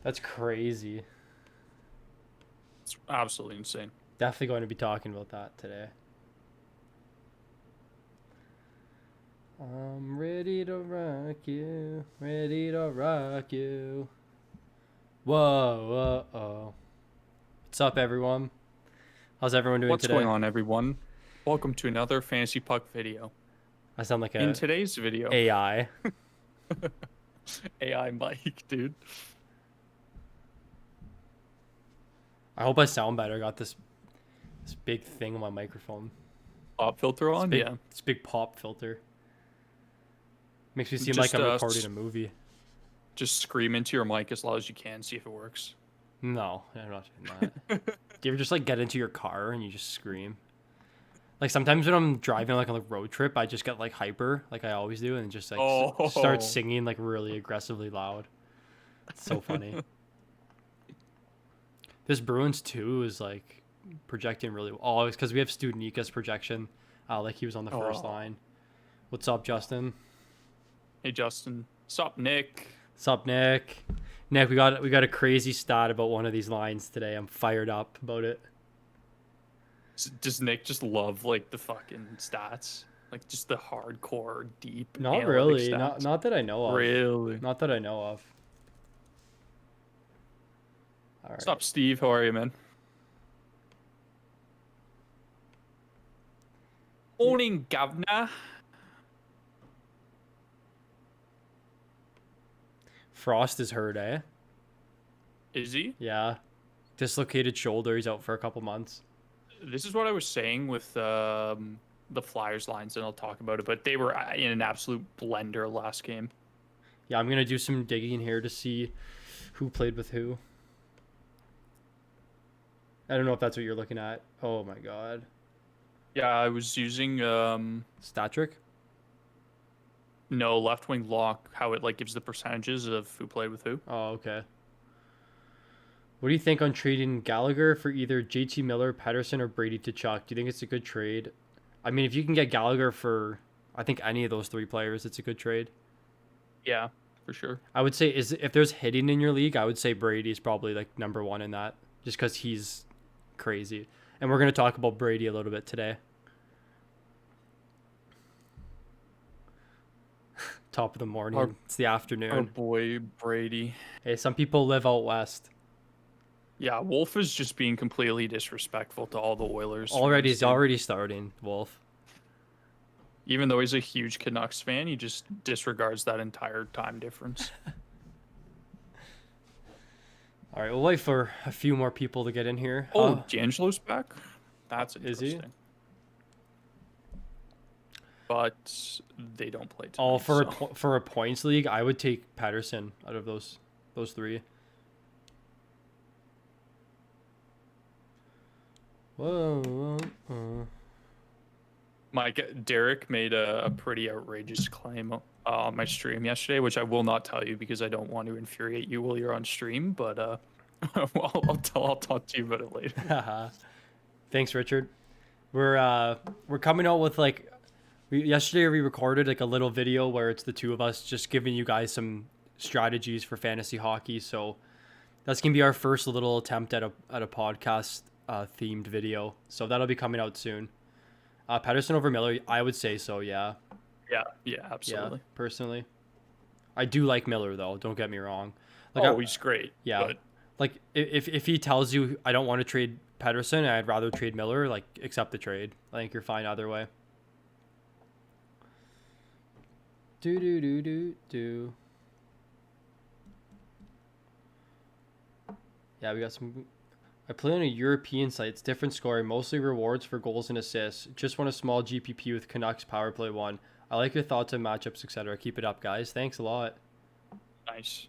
That's crazy. It's absolutely insane. Definitely going to be talking about that today. I'm ready to rock you, ready to rock you. Whoa, whoa, oh. What's up, everyone? How's everyone doing What's today? going on, everyone? Welcome to another Fantasy Puck video. I sound like In a today's video, AI. AI Mike, dude. I hope I sound better. I got this big thing on my microphone. Pop filter on? Yeah. This big pop filter. Makes me seem Just, like I'm recording a movie. Just scream into your mic as loud as you can, see if it works. No, I'm not doing that. Do you ever just like get into your car and you just scream? Like sometimes when I'm driving like on a road trip, I just get like hyper, like I always do, and just like start singing like really aggressively loud. It's so funny. This Bruins 2 is like projecting really well. Oh, it's because we have Stu Nika's projection. Like he was on the first line. What's up, Justin? Hey, Justin. Sup, Nick? Sup, Nick? Nick, we got a crazy stat about one of these lines today. I'm fired up about it. Does Nick just love like the fucking stats? Like just the hardcore, deep. Not really. Not that I know of. Really? Not that I know of. All right. Sup, Steve? How are you, man? Morning, governor. Frost is hurt, eh? Is he? Yeah. Dislocated shoulder. He's out for a couple months. This is what I was saying with the Flyers lines, and I'll talk about it, but they were in an absolute blender last game. Yeah, I'm going to do some digging here to see who played with who. I don't know if that's what you're looking at. Oh, my God. Yeah, I was using... Statric? No, left wing lock, how it like gives the percentages of who played with who. Oh, okay. What do you think on trading Gallagher for either JT Miller, Pettersson, or Brady to Chuck? Do you think it's a good trade? I mean, if you can get Gallagher for, I think, any of those three players, it's a good trade. Yeah, for sure. I would say if there's hitting in your league, I would say Brady is probably like number one in that, just because he's crazy. And we're going to talk about Brady a little bit today. Top of the morning. It's the afternoon. Our boy Brady. Hey, some people live out west. Yeah, Wolf is just being completely disrespectful to all the Oilers. He's already starting, Wolf. Even though he's a huge Canucks fan, he just disregards that entire time difference. All right, we'll wait for a few more people to get in here. Oh, D'Angelo's back? That's interesting. Is he? But they don't play tonight. Oh, for a points league, I would take Pettersson out of those three. Whoa. Derek made a pretty outrageous claim on my stream yesterday, which I will not tell you because I don't want to infuriate you while you're on stream. But I'll talk to you about it later. Thanks, Richard. We're coming out with like. Yesterday we recorded like a little video where it's the two of us just giving you guys some strategies for fantasy hockey. So that's gonna be our first little attempt at a podcast themed video. So that'll be coming out soon. Pettersson over Miller, I would say so. Yeah. Yeah, absolutely. Yeah, personally, I do like Miller though. Don't get me wrong. Like, he's great. Yeah. But... Like if he tells you I don't want to trade Pettersson, I'd rather trade Miller. Like accept the trade. I think you're fine either way. Do. Yeah, we got some. I play on a European site. It's different scoring, mostly rewards for goals and assists. Just want a small GPP with Canucks Power Play 1. I like your thoughts on matchups, etc. Keep it up, guys. Thanks a lot. Nice.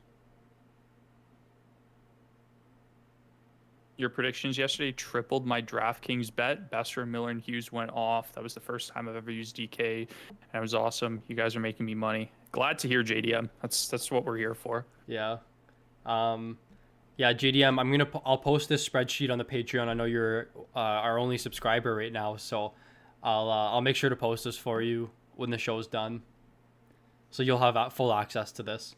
Your predictions yesterday tripled my Draftkings bet. Besser, Miller, and Hughes went off. That was the first time I've ever used DK, and it was awesome. You guys are making me money. Glad to hear, JDM. That's what we're here for. Yeah. Yeah, JDM, I'll post this spreadsheet on the Patreon. I know you're our only subscriber right now, so I'll make sure to post this for you when the show's done. So you'll have full access to this.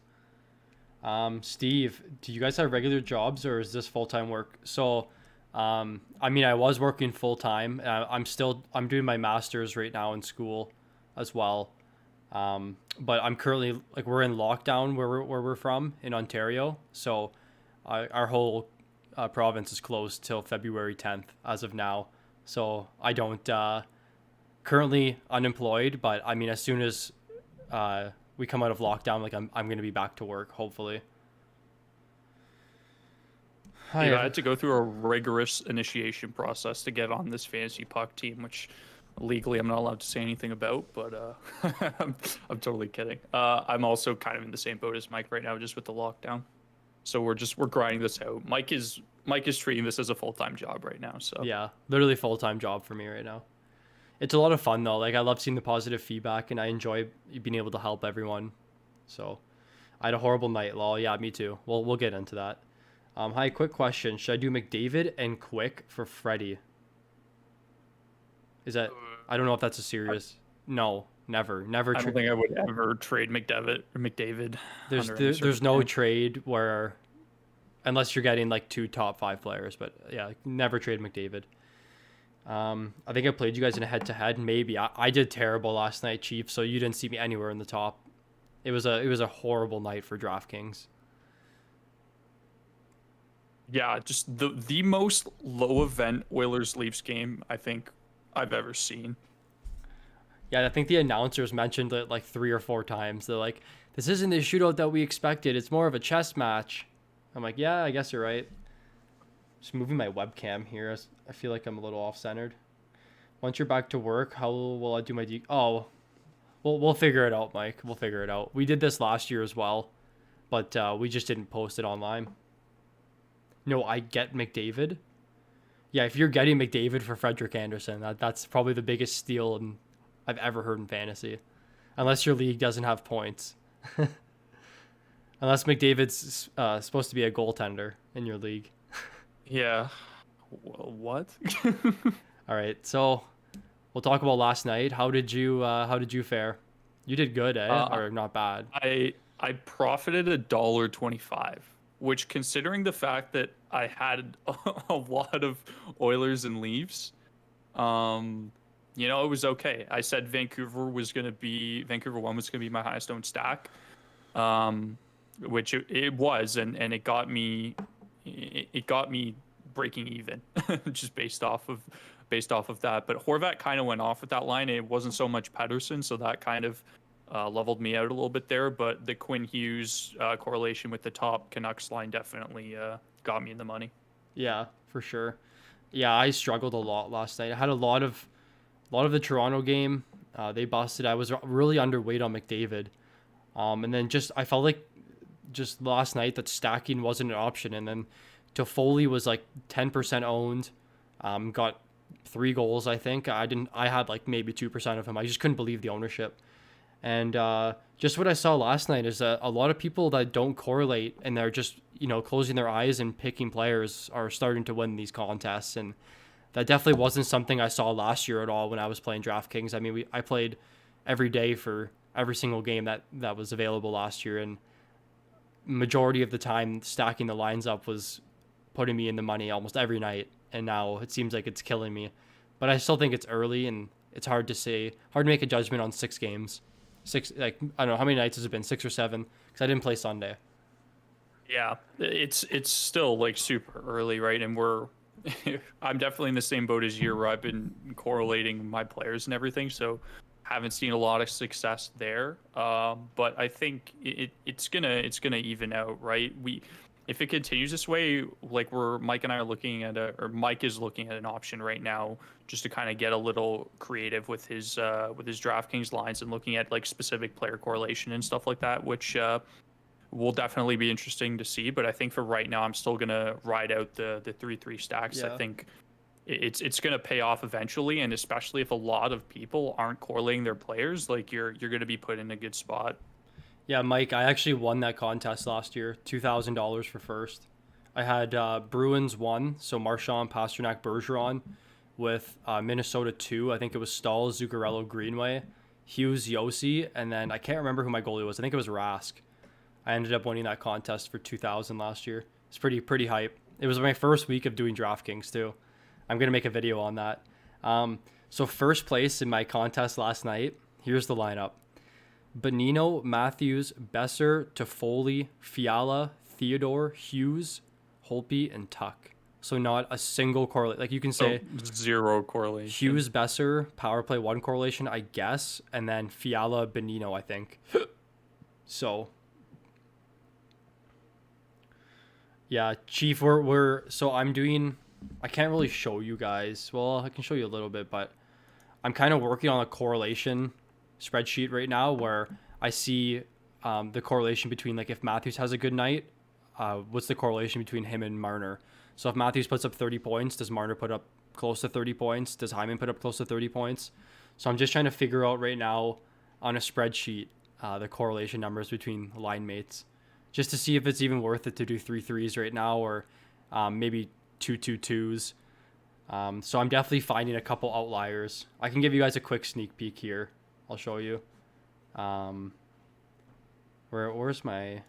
Steve, do you guys have regular jobs or is this full-time work? So, I mean, I was working full-time. I'm doing my master's right now in school as well. But I'm currently like we're in lockdown where we're from in Ontario. So, our whole province is closed till February 10th as of now. So I don't currently unemployed, but I mean, as soon as we come out of lockdown, like I'm gonna be back to work, hopefully. Yeah, I Hi. had to go through a rigorous initiation process to get on this fantasy puck team, which legally I'm not allowed to say anything about, but I'm totally kidding. I'm also kind of in the same boat as Mike right now, just with the lockdown. So we're grinding this out. Mike is treating this as a full-time job right now. So Yeah, literally full-time job for me right now. It's a lot of fun though. Like I love seeing the positive feedback and I enjoy being able to help everyone. So I had a horrible night, lol. Yeah, me too. We'll get into that. Hi, quick question. Should I do McDavid and Quick for Freddie? Is that I don't know if that's a serious. No, never. Never I don't think I would ever trade McDavid under any there's no circumstance. trade where unless you're getting like two top five players, but yeah, never trade McDavid. I think I played you guys in a head to head. Maybe I did terrible last night, Chief. So you didn't see me anywhere in the top. It was a horrible night for DraftKings. Yeah, just the most low event Oilers Leafs game I think I've ever seen. Yeah, I think the announcers mentioned it like 3 or 4 times. They're like, "This isn't the shootout that we expected. It's more of a chess match." I'm like, "Yeah, I guess you're right." Just moving my webcam here. I feel like I'm a little off centered. Once you're back to work, how will I do my Oh, we'll figure it out, Mike. We'll figure it out. We did this last year as well, but we just didn't post it online. No, I get McDavid. Yeah, if you're getting McDavid for Frederick Anderson, that's probably the biggest steal I've ever heard in fantasy. Unless your league doesn't have points. Unless McDavid's supposed to be a goaltender in your league. Yeah. What? All right, so we'll talk about last night. How did you fare? You did good, eh? uh, Or not bad? I profited $1.25, which considering the fact that I had a lot of Oilers and Leafs, it was okay. I said Vancouver one was gonna be my highest owned stack, um, which it was, and it got me breaking even, just based off of that. But Horvat kind of went off with that line. It wasn't so much Pedersen, so that kind of leveled me out a little bit there. But the Quinn Hughes correlation with the top Canucks line definitely got me in the money. Yeah, for sure. Yeah, I struggled a lot last night. I had a lot of the Toronto game. They busted. I was really underweight on McDavid. And then just I felt like just last night that stacking wasn't an option. And then Toffoli was like 10% owned. Got 3 goals. I think I had like maybe 2% of him. I just couldn't believe the ownership. And just what I saw last night is that a lot of people that don't correlate and they're just closing their eyes and picking players are starting to win these contests. And that definitely wasn't something I saw last year at all when I was playing DraftKings. I mean, I played every day for every single game that was available last year, and majority of the time stacking the lines up was putting me in the money almost every night. And now it seems like it's killing me, but I still think it's early and it's hard to make a judgment on 6 games. Like I don't know how many nights has it been, 6 or 7? Because I didn't play Sunday. Yeah, it's still like super early, right? And I'm definitely in the same boat as you, where I've been correlating my players and everything, so haven't seen a lot of success there. But I think it's gonna even out, right? If it continues this way, like Mike and I are looking at or Mike is looking at an option right now, just to kind of get a little creative with his DraftKings lines and looking at like specific player correlation and stuff like that, which will definitely be interesting to see. But I think for right now, I'm still gonna ride out the 3-3 stacks. I Yeah. think it's gonna pay off eventually, and especially if a lot of people aren't correlating their players, like you're gonna be put in a good spot. Yeah, Mike, I actually won that contest last year, $2,000 for first. I had Bruins 1, so Marchand, Pasternak, Bergeron, with Minnesota 2. I think it was Stahl, Zuccarello, Greenway, Hughes, Yossi, and then I can't remember who my goalie was. I think it was Rask. I ended up winning that contest for 2,000 last year. It's pretty hype. It was my first week of doing Draftkings too. I'm gonna make a video on that. So first place in my contest last night. Here's the lineup: Bonino, Matthews, Besser, Toffoli, Fiala, Theodore, Hughes, Holtby, and Tuck. So not a single correlation. Like you can say zero correlation. Hughes, Besser, power play 1 correlation, I guess, and then Fiala, Bonino, I think. So yeah, Chief, so I'm doing. I can't really show you guys. Well, I can show you a little bit, but I'm kind of working on a correlation spreadsheet right now where I see the correlation between, like, if Matthews has a good night, what's the correlation between him and Marner? So if Matthews puts up 30 points, does Marner put up close to 30 points? Does Hyman put up close to 30 points? So I'm just trying to figure out right now on a spreadsheet the correlation numbers between line mates, just to see if it's even worth it to do 3-3s right now, or maybe 2-2-2s. So I'm definitely finding a couple outliers. I can give you guys a quick sneak peek here. I'll show you. There's my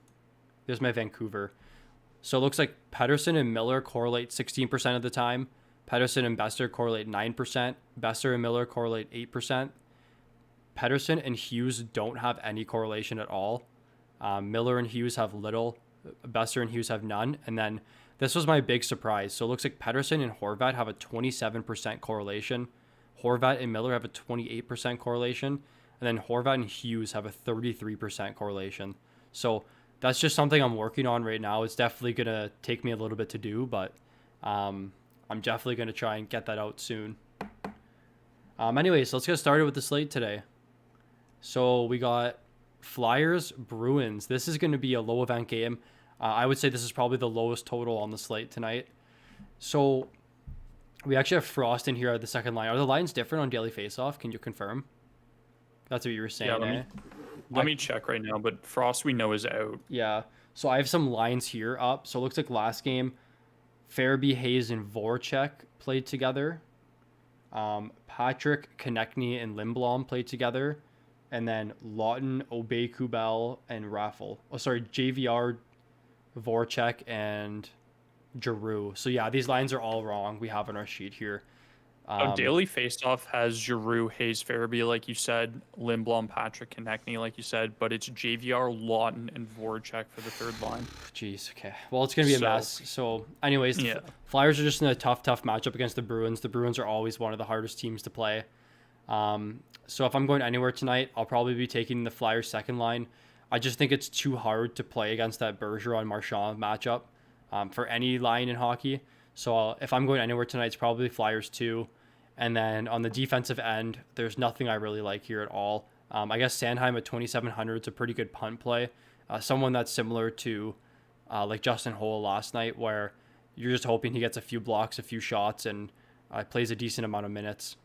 Vancouver. So it looks like Pettersson and Miller correlate 16% of the time. Pettersson and Besser correlate 9%. Besser and Miller correlate 8%. Pettersson and Hughes don't have any correlation at all. Miller and Hughes have little. Besser and Hughes have none. And then this was my big surprise. So it looks like Pettersson and Horvat have a 27% correlation. Horvat and Miller have a 28% correlation. And then Horvat and Hughes have a 33% correlation. So that's just something I'm working on right now. It's definitely going to take me a little bit to do, but I'm definitely going to try and get that out soon. Anyways, let's get started with the slate today. So we got Flyers, Bruins. This is going to be a low event game. I would say this is probably the lowest total on the slate tonight. So we actually have Frost in here at the second line. Are the lines different on Daily Faceoff? Can you confirm? That's what you were saying, Yeah, let me check right now, but Frost we know is out. Yeah. So I have some lines here up. So it looks like last game, Farabee, Hayes, and Voracek played together. Patrick, Konechny, and Lindblom played together. And then Lawton, Obey, Kubel, and Raffle. Oh, sorry, JVR, Voracek, and Giroux. So yeah, these lines are all wrong. We have on our sheet here. Daily Faceoff has Giroux, Hayes, Farabee, like you said, Lindblom, Patrick, Konechny, like you said, but it's JVR, Lawton, and Voracek for the third line. Jeez, okay. Well, it's going to be a mess. So, anyways, yeah. Flyers are just in a tough matchup against the Bruins. The Bruins are always one of the hardest teams to play. So if I'm going anywhere tonight, I'll probably be taking the Flyers second line. I just think it's too hard to play against that Bergeron-Marchand matchup for any line in hockey. So if I'm going anywhere tonight, it's probably Flyers 2. And then on the defensive end, there's nothing I really like here at all. I guess Sanheim at 2,700 is a pretty good punt play. Someone that's similar to like Justin Holl last night, where you're just hoping he gets a few blocks, a few shots, and plays a decent amount of minutes.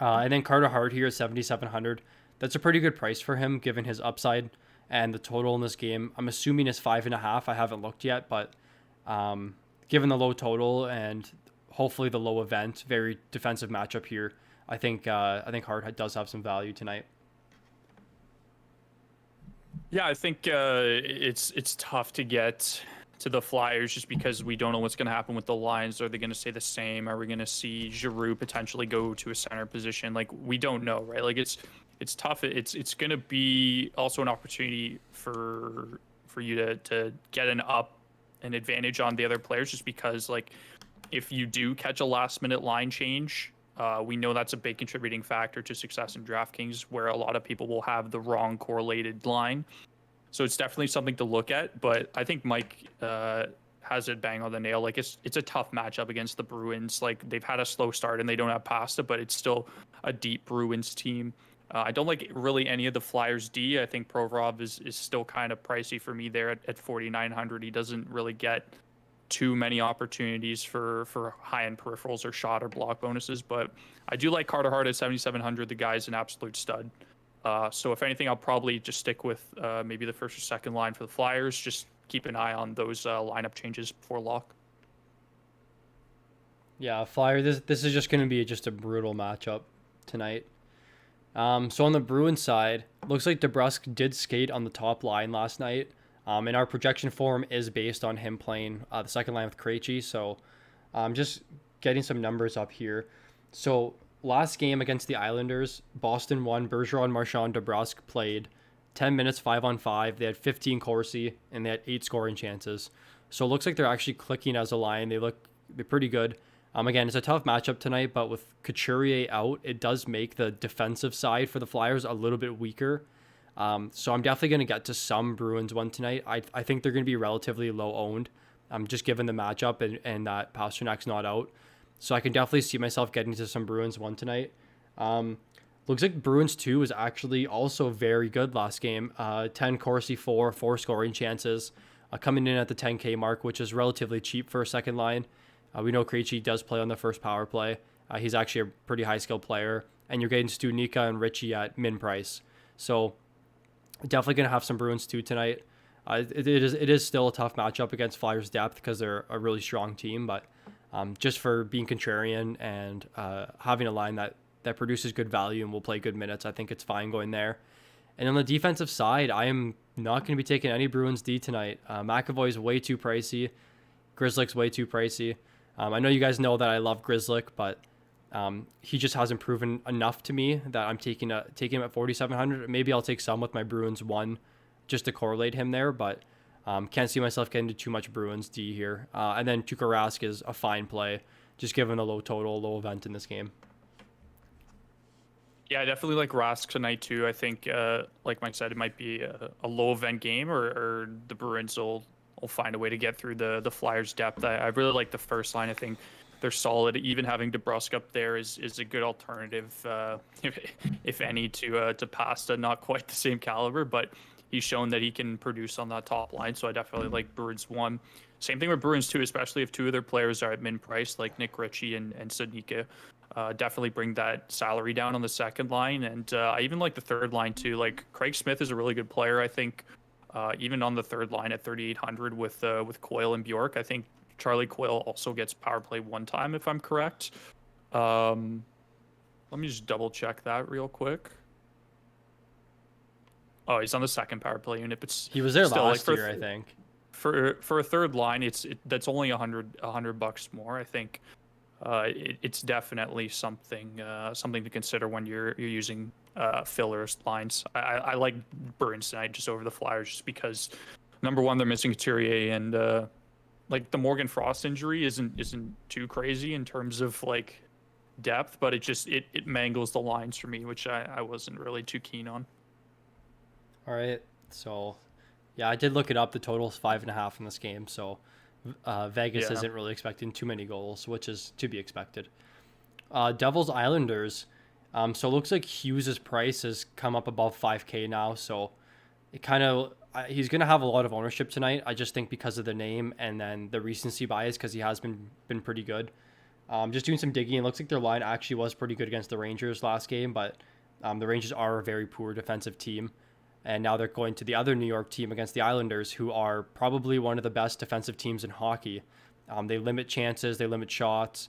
And then Carter Hart here at 7,700. That's a pretty good price for him, given his upside and the total in this game. I'm assuming is 5.5. I haven't looked yet, but given the low total and hopefully the low event, very defensive matchup here, I think Hart does have some value tonight. Yeah, I think it's tough to get to the Flyers just because we don't know what's going to happen with the lines. Are they going to stay the same? Are we going to see Giroux potentially go to a center position? Like, we don't know, right? Like, it's tough. It's going to be also an opportunity for you to get an advantage on the other players, just because, like, if you do catch a last-minute line change, we know that's a big contributing factor to success in DraftKings, where a lot of people will have the wrong correlated line. So it's definitely something to look at. But I think Mike has it bang on the nail. Like, it's a tough matchup against the Bruins. Like, they've had a slow start and they don't have Pasta, but it's still a deep Bruins team. I don't like really any of the Flyers D. I think Provorov is still kind of pricey for me there at 4,900. He doesn't really get too many opportunities for high-end peripherals or shot or block bonuses, but I do like Carter Hart at 7,700. The guy's an absolute stud. So if anything, I'll probably just stick with maybe the first or second line for the Flyers. Just keep an eye on those lineup changes before lock. Yeah, Flyer. This is just going to be just a brutal matchup tonight. So on the Bruins side, looks like DeBrusk did skate on the top line last night. And our projection for him is based on him playing the second line with Krejci. So just getting some numbers up here. So last game against the Islanders, Boston won. Bergeron, Marchand, DeBrusque played 10 minutes, 5-on-5. They had 15 Corsi, and they had 8 scoring chances. So it looks like they're actually clicking as a line. They're pretty good. Again, it's a tough matchup tonight, but with Couturier out, it does make the defensive side for the Flyers a little bit weaker. So I'm definitely going to get to some Bruins one tonight. I think they're going to be relatively low owned, just given the matchup and that Pasternak's not out. So I can definitely see myself getting to some Bruins one tonight. Looks like Bruins 2 was actually also very good last game. 10 Corsi 4 scoring chances, coming in at the 10K mark, which is relatively cheap for a second line. We know Krejci does play on the first power play. He's actually a pretty high skill player, and you're getting Stunica and Richie at min price. So definitely going to have some Bruins 2 tonight. It is still a tough matchup against Flyers depth because they're a really strong team, but just for being contrarian and having a line that produces good value and will play good minutes, I think it's fine going there. And on the defensive side, I am not going to be taking any Bruins D tonight. McAvoy's way too pricey. Grzelcyk's way too pricey. I know you guys know that I love Grzelcyk, but he just hasn't proven enough to me that I'm taking him at 4,700. Maybe I'll take some with my Bruins 1 just to correlate him there, but can't see myself getting to too much Bruins D here. And then Tuukka Rask is a fine play, just given the low total, low event in this game. Yeah, I definitely like Rask tonight too. I think, like Mike said, it might be a low event game, or the Bruins will find a way to get through the Flyers' depth. I really like the first line. I think they're solid. Even having DeBrusque up there is a good alternative, if any, to Pasta. Not quite the same caliber, but he's shown that he can produce on that top line. So I definitely like Bruins 1. Same thing with Bruins 2, especially if 2 of their players are at min price, like Nick Ritchie and Sednika. Definitely bring that salary down on the second line. And I even like the third line too. Like Craig Smith is a really good player. I think even on the third line at 3,800 with Coyle and Bjork, I think Charlie Coyle also gets power play 1 time, if I'm correct. Let me just double check that real quick. Oh, he's on the second power play unit, but he was there last year, I think. For a third line, that's only $100 more. I think it's definitely something to consider when you're using fillers lines. I like Bruins tonight just over the Flyers, just because number one, they're missing Couturier, and like the Morgan Frost injury isn't too crazy in terms of like depth, but it mangles the lines for me, which I wasn't really too keen on. All right, so yeah, I did look it up. The total is 5.5 in this game, so Vegas isn't really expecting too many goals, which is to be expected. Devils Islanders. So it looks like Hughes' price has come up above 5K now, so it kind of he's going to have a lot of ownership tonight. I just think because of the name and then the recency bias, because he has been pretty good. Just doing some digging, it looks like their line actually was pretty good against the Rangers last game, but the Rangers are a very poor defensive team. And now they're going to the other New York team against the Islanders, who are probably one of the best defensive teams in hockey. They limit chances, they limit shots.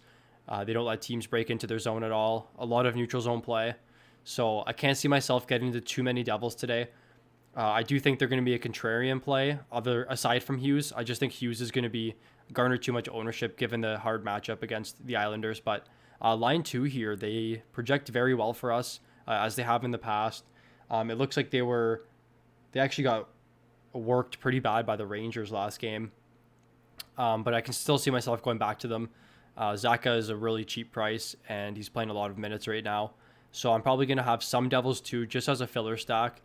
They don't let teams break into their zone at all. A lot of neutral zone play. So I can't see myself getting to too many Devils today. I do think they're going to be a contrarian play, aside from Hughes. I just think Hughes is going to garner too much ownership given the hard matchup against the Islanders. But line 2 here, they project very well for us, as they have in the past. It looks like they actually got worked pretty bad by the Rangers last game. But I can still see myself going back to them. Zaka is a really cheap price, and he's playing a lot of minutes right now. So I'm probably going to have some Devils too, just as a filler stack,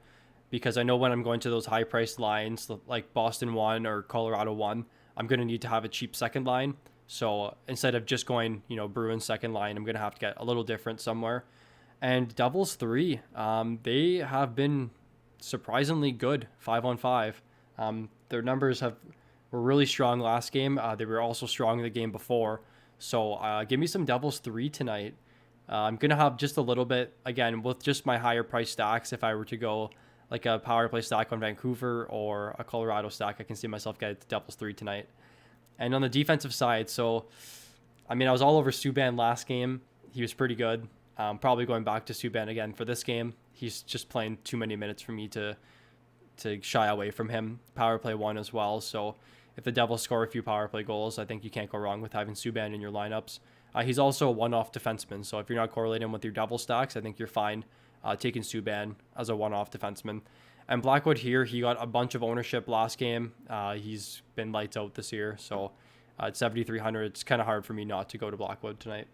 because I know when I'm going to those high-priced lines, like Boston 1 or Colorado 1, I'm going to need to have a cheap second line. So instead of just going, Bruins second line, I'm going to have to get a little different somewhere. And Devils 3, they have been surprisingly good 5-on-5. Their numbers were really strong last game. They were also strong in the game before. So give me some Devils 3 tonight. I'm going to have just a little bit, again, with just my higher price stacks. If I were to go like a power play stack on Vancouver or a Colorado stack, I can see myself getting to Devils 3 tonight. And on the defensive side, so, I was all over Subban last game. He was pretty good. Probably going back to Subban again for this game. He's just playing too many minutes for me to to shy away from him. Power play 1 as well. So if the Devils score a few power play goals, I think you can't go wrong with having Subban in your lineups. He's also a one-off defenseman, so if you're not correlating with your Devil stacks, I think you're fine taking Subban as a one-off defenseman. And Blackwood here, he got a bunch of ownership last game. He's been lights out this year, so at 7,300, it's kind of hard for me not to go to Blackwood tonight.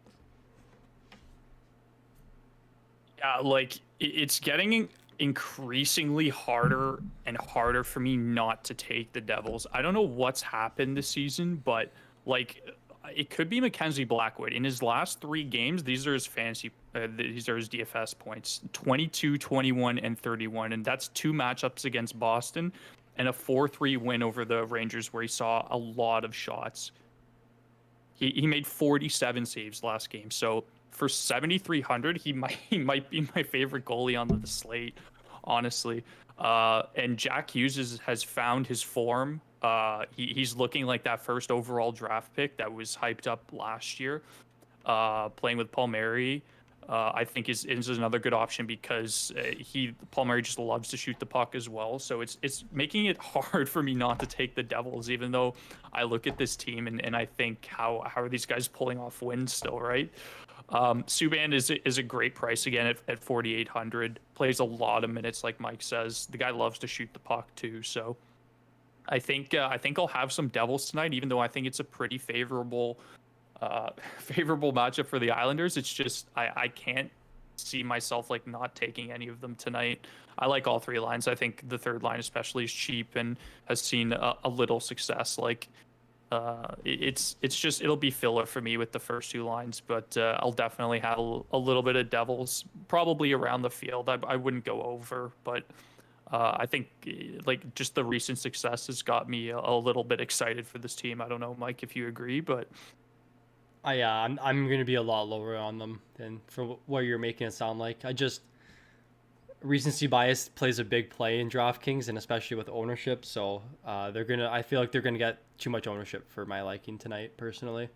Yeah, like it's getting increasingly harder and harder for me not to take the Devils. I don't know what's happened this season, but like it could be Mackenzie Blackwood. In his last 3 games, these are his these are his DFS points: 22, 21, and 31, and that's 2 matchups against Boston and a 4-3 win over the Rangers where he saw a lot of shots. He made 47 saves last game, so for 7,300, he might be my favorite goalie on the slate, honestly. And Jack Hughes has found his form. He's looking like that first overall draft pick that was hyped up last year. Playing with Palmieri, I think is another good option because Palmieri just loves to shoot the puck as well. So it's making it hard for me not to take the Devils, even though I look at this team and I think how are these guys pulling off wins still, right? Subban is a great price again at 4,800. Plays a lot of minutes, like Mike says. The guy loves to shoot the puck too. So I think I'll have some Devils tonight, even though I think it's a pretty favorable matchup for the Islanders. It's just I can't see myself like not taking any of them tonight. I like all 3 lines. I think the 3rd line especially is cheap and has seen a little success. Like it's just it'll be filler for me with the first 2 lines, but I'll definitely have a little bit of Devils probably around the field. I wouldn't go over, but I think like just the recent success has got me a little bit excited for this team. I don't know, Mike, if you agree, but I'm going to be a lot lower on them than for what you're making it sound like. Recency bias plays a big play in Draftkings, and especially with ownership. So I feel like they're gonna get too much ownership for my liking tonight, personally.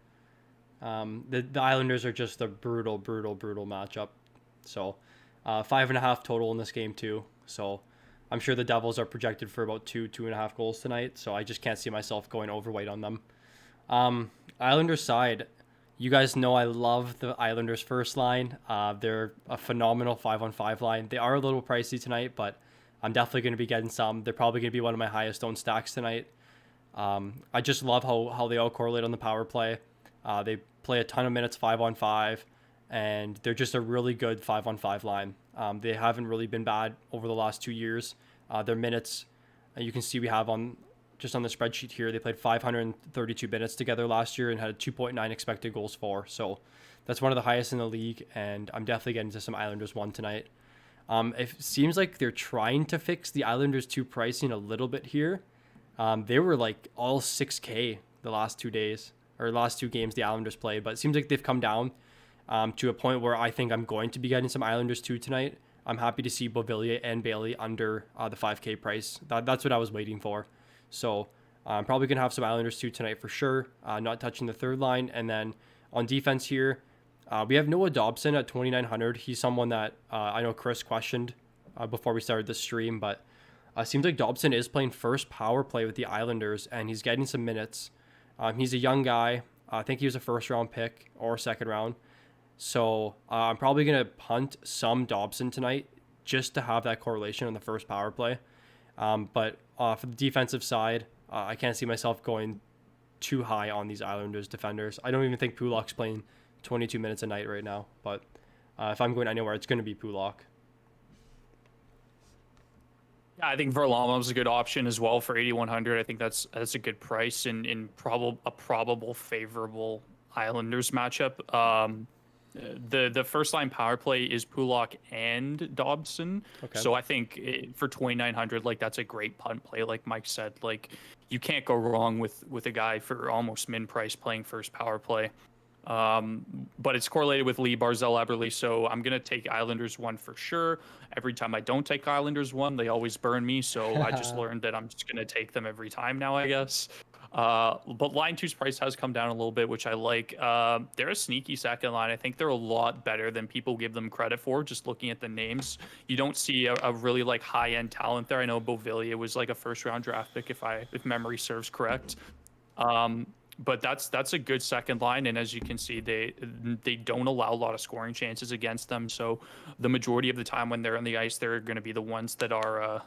The Islanders are just a brutal matchup. So 5.5 total in this game too. So I'm sure the Devils are projected for about 2.5 goals tonight. So I just can't see myself going overweight on them. Islanders side, you guys know I love the Islanders first line. They're a phenomenal 5-on-5 line. They are a little pricey tonight, but I'm definitely going to be getting some. They're probably going to be one of my highest owned stacks tonight. I just love how they all correlate on the power play. They play a ton of minutes 5-on-5, and they're just a really good 5-on-5 line. They haven't really been bad over the last 2 years. Their minutes, you can see we have on the spreadsheet here, they played 532 minutes together last year and had a 2.9 expected goals for. So that's one of the highest in the league, and I'm definitely getting to some Islanders 1 tonight. It seems like they're trying to fix the Islanders 2 pricing a little bit here. They were like all 6K the last 2 days, or last 2 games the Islanders played, but it seems like they've come down to a point where I think I'm going to be getting some Islanders 2 tonight. I'm happy to see Beauvillier and Bailey under the 5K price. That's what I was waiting for. So I'm probably going to have some Islanders 2 tonight for sure, not touching the 3rd line. And then on defense here, we have Noah Dobson at 2,900. He's someone that I know Chris questioned before we started the stream, but seems like Dobson is playing first power play with the Islanders, and he's getting some minutes. He's a young guy. I think he was a 1st-round pick or 2nd round. So I'm probably going to punt some Dobson tonight just to have that correlation on the first power play. But for the defensive side, I can't see myself going too high on these Islanders defenders. I don't even think Pulak's playing 22 minutes a night right now. But if I'm going anywhere, it's going to be Pulak. Yeah, I think Varlamov's a good option as well for 8,100. I think that's a good price in probable favorable Islanders matchup. The first line power play is Pulak and Dobson. Okay. So I think for 2,900, like that's a great punt play. Like Mike said, like you can't go wrong with a guy for almost min price playing first power play. But it's correlated with Lee Barzal-Eberle, so I'm gonna take Islanders 1 for sure. Every time I don't take Islanders 1, they always burn me. So I just learned that I'm just gonna take them every time now, I guess. But line two's price has come down a little bit, which I like. They're a sneaky second line. I think they're a lot better than people give them credit for. Just looking at the names, you don't see a really like high end talent there. I know Beauvillier was like a first round draft pick if memory serves correct. But that's a good second line, and as you can see, they don't allow a lot of scoring chances against them. So the majority of the time when they're on the ice, they're going to be the ones that are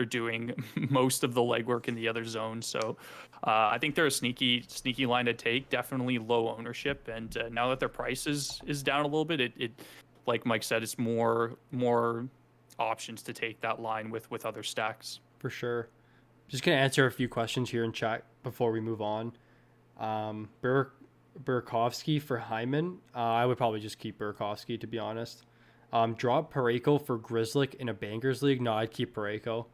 doing most of the legwork in the other zone. So I think they're a sneaky line to take. Definitely low ownership, and now that their price is down a little bit, it like Mike said, it's more options to take that line with other stacks. For sure. Just gonna answer a few questions here in chat before we move on. Burakovsky for Hyman. I would probably just keep Burakovsky, to be honest. Drop Parayko for Grizzlick in a Bangers league. No, I'd keep Parayko.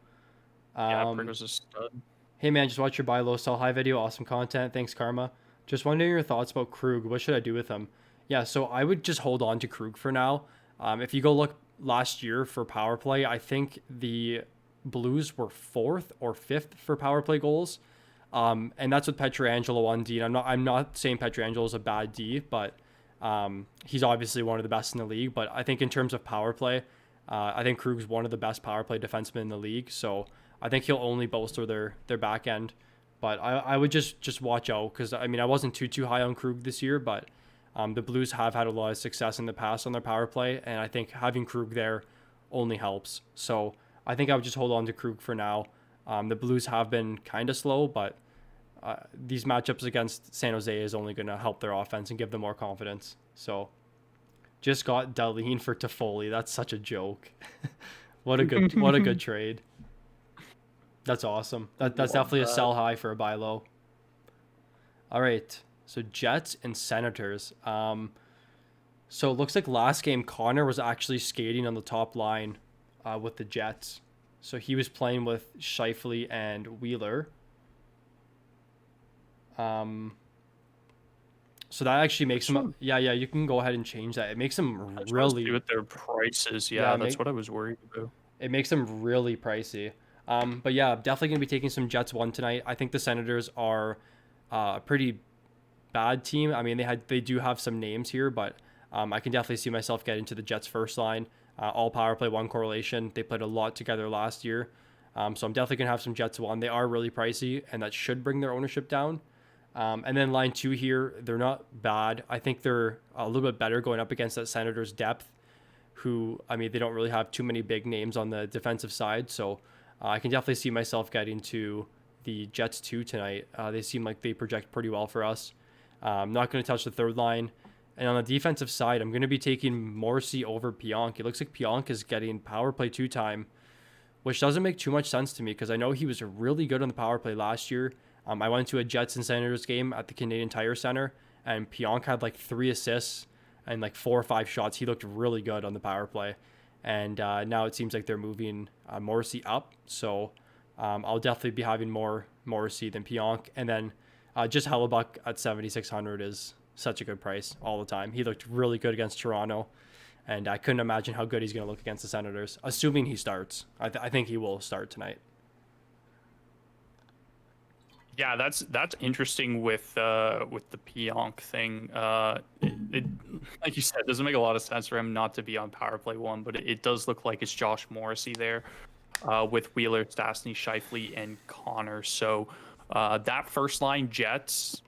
Yeah, Parayko's a stud. Hey man, just watch your buy low sell high video. Awesome content. Thanks, Karma. Just wondering your thoughts about Krug. What should I do with him? Yeah, so I would just hold on to Krug for now. If you go look last year for power play, I think the Blues were 4th or 5th for power play goals. And that's with Pietrangelo on D. And I'm not saying Pietrangelo is a bad D, but he's obviously one of the best in the league. But I think in terms of power play, I think Krug's one of the best power play defensemen in the league. So I think he'll only bolster their back end. But I would just watch out, because I mean, I wasn't too high on Krug this year, but the Blues have had a lot of success in the past on their power play, and I think having Krug there only helps. So I think I would just hold on to Krug for now. The Blues have been kind of slow, but these matchups against San Jose is only going to help their offense and give them more confidence. So just got Dahlin for Toffoli. That's such a joke. what a good trade. That's awesome. That's definitely a sell high for a buy low. All right. So Jets and Senators. So it looks like last game Connor was actually skating on the top line with the Jets. So he was playing with Scheifele and Wheeler. So that actually makes them. Yeah, you can go ahead and change that. It makes them really with their prices. Yeah, that's what I was worried about. It makes them really pricey. But yeah, definitely gonna be taking some Jets 1 tonight. I think the Senators are a pretty bad team. I mean, they do have some names here, but I can definitely see myself getting to the Jets first line. All power play 1 correlation. They played a lot together last year. So I'm definitely gonna have some Jets 1. They are really pricey, and that should bring their ownership down. And then line 2 here, they're not bad. I think they're a little bit better going up against that Senators depth, who, I mean, they don't really have too many big names on the defensive side. So I can definitely see myself getting to the Jets 2 tonight. They seem like they project pretty well for us. I'm not going to touch the third line. And on the defensive side, I'm going to be taking Morrissey over Pionk. It looks like Pionk is getting power play 2 time, which doesn't make too much sense to me, because I know he was really good on the power play last year. I went to a Jets and Senators game at the Canadian Tire Center, and Pionk had like 3 assists and like 4 or 5 shots. He looked really good on the power play. And now it seems like they're moving Morrissey up. So I'll definitely be having more Morrissey than Pionk. And then just Hellebuck at 7,600 is such a good price all the time. He looked really good against Toronto, and I couldn't imagine how good he's going to look against the Senators, assuming he starts. I think he will start tonight. Yeah, that's interesting with the Pionk thing. It like you said, it doesn't make a lot of sense for him not to be on power play 1, but it does look like it's Josh Morrissey there with Wheeler, Stastny, Scheifele, and Connor. So that first line Jets,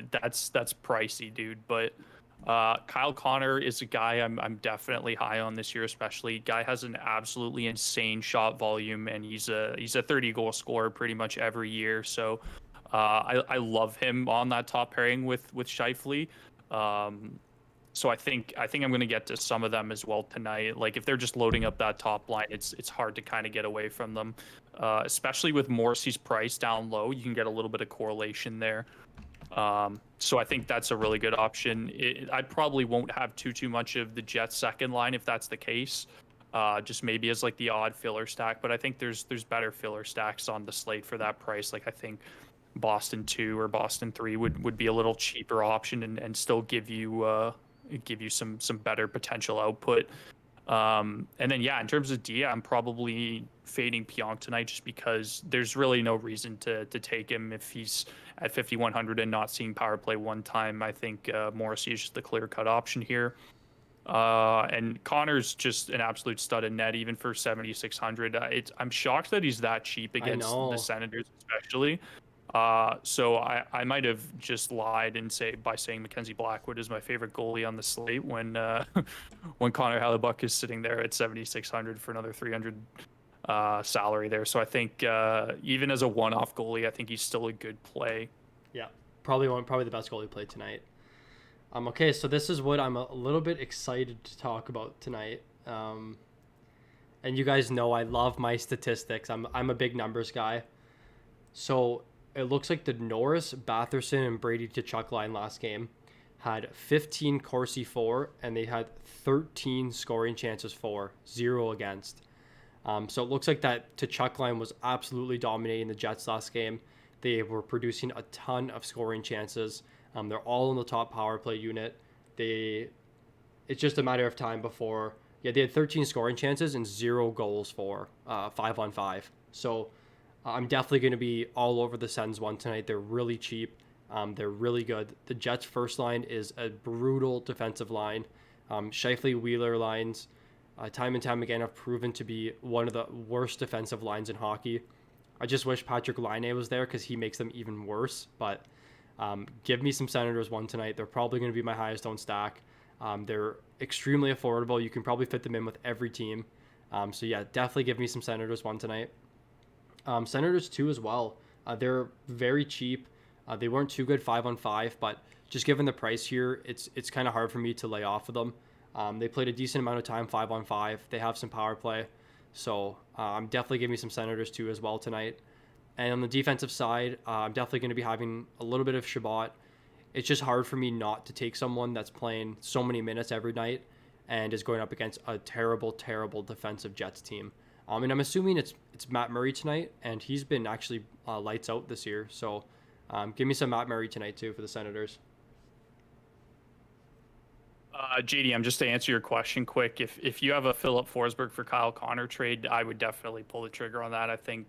that's pricey, dude. But Kyle Connor is a guy I'm definitely high on this year, especially. Guy has an absolutely insane shot volume, and he's a 30 goal scorer pretty much every year. So I love him on that top pairing with Scheifele. So I think I'm going to get to some of them as well tonight. Like if they're just loading up that top line, it's hard to kind of get away from them, especially with Morrissey's price down low. You can get a little bit of correlation there. So I think that's a really good option. I probably won't have too much of the Jets second line if that's the case. Just maybe as like the odd filler stack, but I think there's better filler stacks on the slate for that price. Like I think Boston 2 or Boston 3 would be a little cheaper option and still give you some better potential output. And then in terms of D, I'm probably fading Pionk tonight just because there's really no reason to take him if he's at 5,100 and not seeing power play one time. I think Morrissey is just the clear-cut option here. And Connor's just an absolute stud in net, even for 7,600. I'm shocked that he's that cheap against the Senators, especially. So I might have just lied and by saying Mackenzie Blackwood is my favorite goalie on the slate when when Connor Hellebuck is sitting there at 7,600 for another 300 salary there. So I think even as a one-off goalie, I think he's still a good play. Yeah, probably the best goalie play tonight. Okay, so this is what I'm a little bit excited to talk about tonight. And you guys know I love my statistics. I'm a big numbers guy. So it looks like the Norris, Batherson, and Brady Tkachuk line last game had 15 Corsi for, and they had 13 scoring chances for, 0 against. So it looks like that Tkachuk line was absolutely dominating the Jets last game. They were producing a ton of scoring chances. They're all in the top power play unit. It's just a matter of time before. Yeah, they had 13 scoring chances and 0 goals for 5-on-5. So I'm definitely going to be all over the Sens one tonight. They're really cheap. They're really good. The Jets' first line is a brutal defensive line. Scheifele, Wheeler lines, time and time again, have proven to be one of the worst defensive lines in hockey. I just wish Patrick Laine was there because he makes them even worse. But give me some Senators one tonight. They're probably going to be my highest owned stack. They're extremely affordable. You can probably fit them in with every team. So yeah, definitely give me some Senators one tonight. Senators 2 as well. They're very cheap. They weren't too good 5-on-5, but just given the price here, it's kind of hard for me to lay off of them. They played a decent amount of time 5-on-5. They have some power play. So I'm definitely giving me some Senators 2 as well tonight. And on the defensive side, I'm definitely going to be having a little bit of Shabbat. It's just hard for me not to take someone that's playing so many minutes every night and is going up against a terrible, terrible defensive Jets team. And I'm assuming it's Matt Murray tonight, and he's been actually lights out this year. So give me some Matt Murray tonight too for the Senators. JD, just to answer your question quick, if you have a Philip Forsberg for Kyle Connor trade, I would definitely pull the trigger on that. I think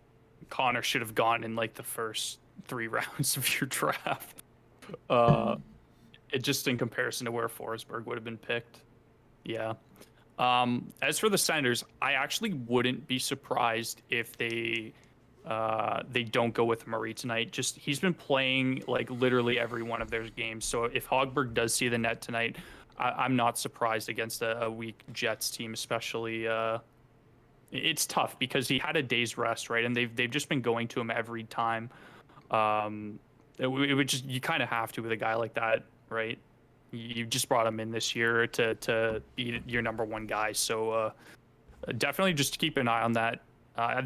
Connor should have gone in like the first 3 rounds of your draft. It just in comparison to where Forsberg would have been picked. Yeah. As for the Senators, I actually wouldn't be surprised if they don't go with Murray tonight. Just he's been playing like literally every one of their games. So if Hogberg does see the net tonight, I'm not surprised against a weak Jets team, especially. It's tough because he had a day's rest, right? And they've just been going to him every time. It would just, you kind of have to with a guy like that, right? You just brought him in this year to be your number one guy. So definitely just keep an eye on that.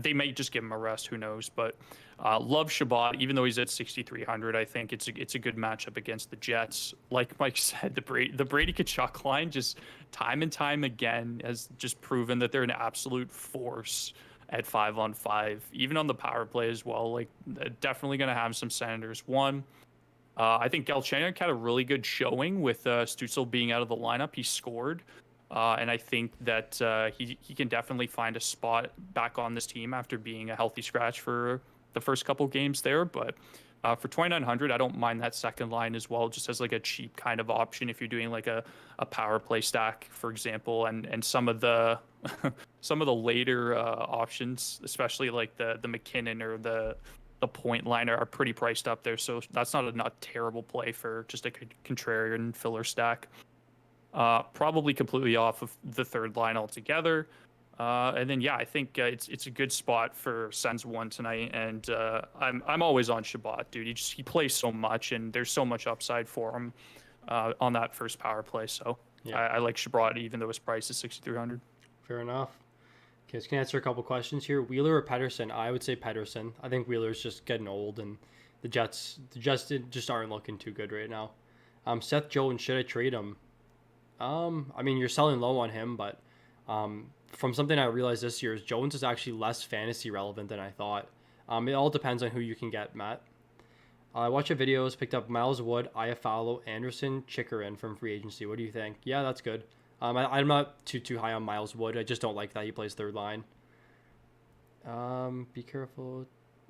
They may just give him a rest, who knows? But love Shabbat, even though he's at 6,300. I think it's a good matchup against the Jets. Like Mike said, the Brady Tkachuk line just time and time again has just proven that they're an absolute force at 5-on-5, even on the power play as well. Like definitely going to have some Senators. I think Galchenyuk had a really good showing with Stützle being out of the lineup. He scored. And I think that he can definitely find a spot back on this team after being a healthy scratch for the first couple games there. But for 2,900, I don't mind that second line as well, just as like a cheap kind of option if you're doing like a power play stack, for example. And some of the some of the later options, especially like the McKinnon or the point line are pretty priced up there. So that's not a terrible play for just a contrarian filler stack. Probably completely off of the third line altogether. And then, yeah, I think it's a good spot for Sens 1 tonight. And I'm always on Shabbat, dude. He plays so much, and there's so much upside for him on that first power play. So yeah. I like Shabbat, even though his price is 6,300. Fair enough. Okay, so can I answer a couple questions here? Wheeler or Pettersson? I would say Pettersson. I think Wheeler's just getting old, and the Jets just aren't looking too good right now. Seth Jones, should I trade him? I mean, you're selling low on him, but from something I realized this year is Jones is actually less fantasy relevant than I thought. It all depends on who you can get, Matt. I watched your videos, picked up Miles Wood, Iafallo, Anderson, Chikrin from free agency. What do you think? Yeah, that's good. I'm not too high on Miles Wood. I just don't like that he plays third line. Be careful.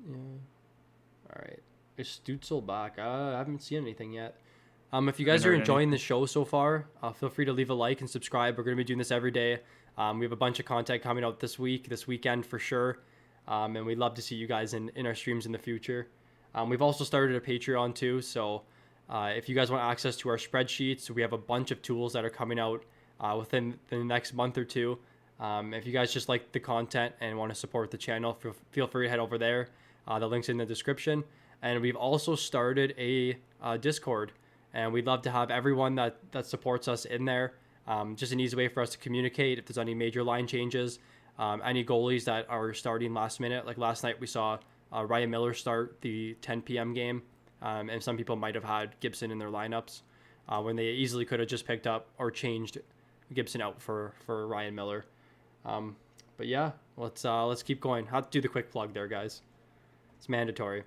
Yeah. All right. Is Stutzel back? I haven't seen anything yet. If you I haven't guys are heard enjoying the anything. show so far, feel free to leave a like and subscribe. We're going to be doing this every day. We have a bunch of content coming out this weekend for sure. And we'd love to see you guys in our streams in the future. We've also started a Patreon too. So if you guys want access to our spreadsheets, we have a bunch of tools that are coming out within the next month or two. If you guys just like the content and want to support the channel, feel free to head over there. The link's in the description. And we've also started a Discord. And we'd love to have everyone that supports us in there. Just an easy way for us to communicate if there's any major line changes, any goalies that are starting last minute. Like last night we saw Ryan Miller start the 10 p.m. game, and some people might have had Gibson in their lineups when they easily could have just picked up or changed Gibson out for Ryan Miller. But yeah, let's keep going. Have to do the quick plug there, guys. It's mandatory.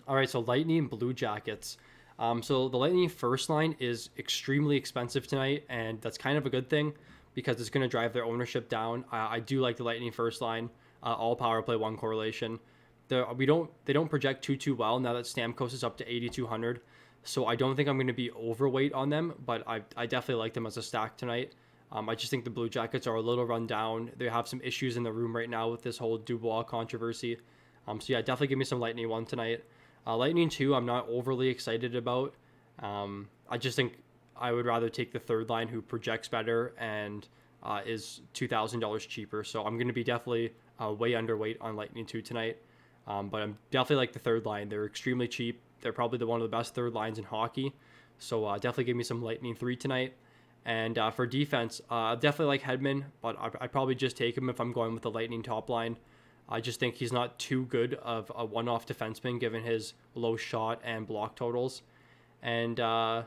All right, so Lightning Blue Jackets. So the Lightning first line is extremely expensive tonight, and that's kind of a good thing because it's going to drive their ownership down. I do like the Lightning first line, all power play 1 correlation. They don't project too well now that Stamkos is up to 8,200. So I don't think I'm going to be overweight on them, but I definitely like them as a stack tonight. I just think the Blue Jackets are a little run down. They have some issues in the room right now with this whole Dubois controversy. So yeah, definitely give me some Lightning 1 tonight. Lightning 2, I'm not overly excited about. I just think I would rather take the third line who projects better and is $2,000 cheaper. So I'm going to be definitely way underweight on Lightning 2 tonight. But I'm definitely like the third line. They're extremely cheap. They're probably one of the best third lines in hockey. So definitely give me some Lightning 3 tonight. And for defense, I definitely like Hedman, but I'd probably just take him if I'm going with the Lightning top line. I just think he's not too good of a one-off defenseman given his low shot and block totals. And I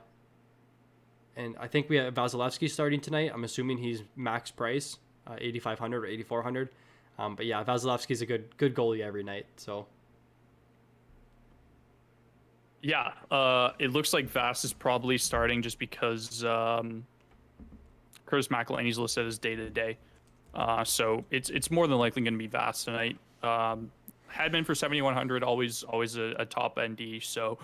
think we have Vasilevsky starting tonight. I'm assuming he's max price, 8,500 or 8,400. But yeah, Vasilevsky's a good goalie every night. So Yeah, it looks like Vass is probably starting just because Curtis McElhinney's listed as day-to-day. So it's more than likely going to be Vass tonight. Hedman for 7,100, always a top ND. So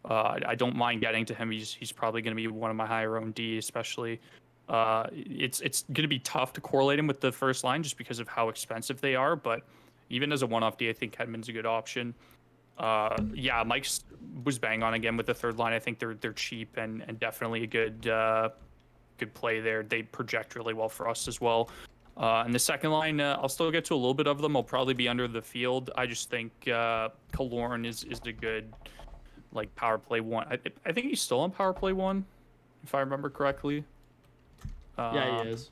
I don't mind getting to him. He's probably going to be one of my higher owned D, especially. It's going to be tough to correlate him with the first line just because of how expensive they are. But even as a one-off D, I think Hedman's a good option. Yeah, Mike was bang on again with the third line. I think they're cheap and definitely a good play there. They project really well for us as well. And the second line, I'll still get to a little bit of them. I'll probably be under the field. I just think Killorn is a good like power play 1. I think he's still on power play 1, if I remember correctly. yeah, he is.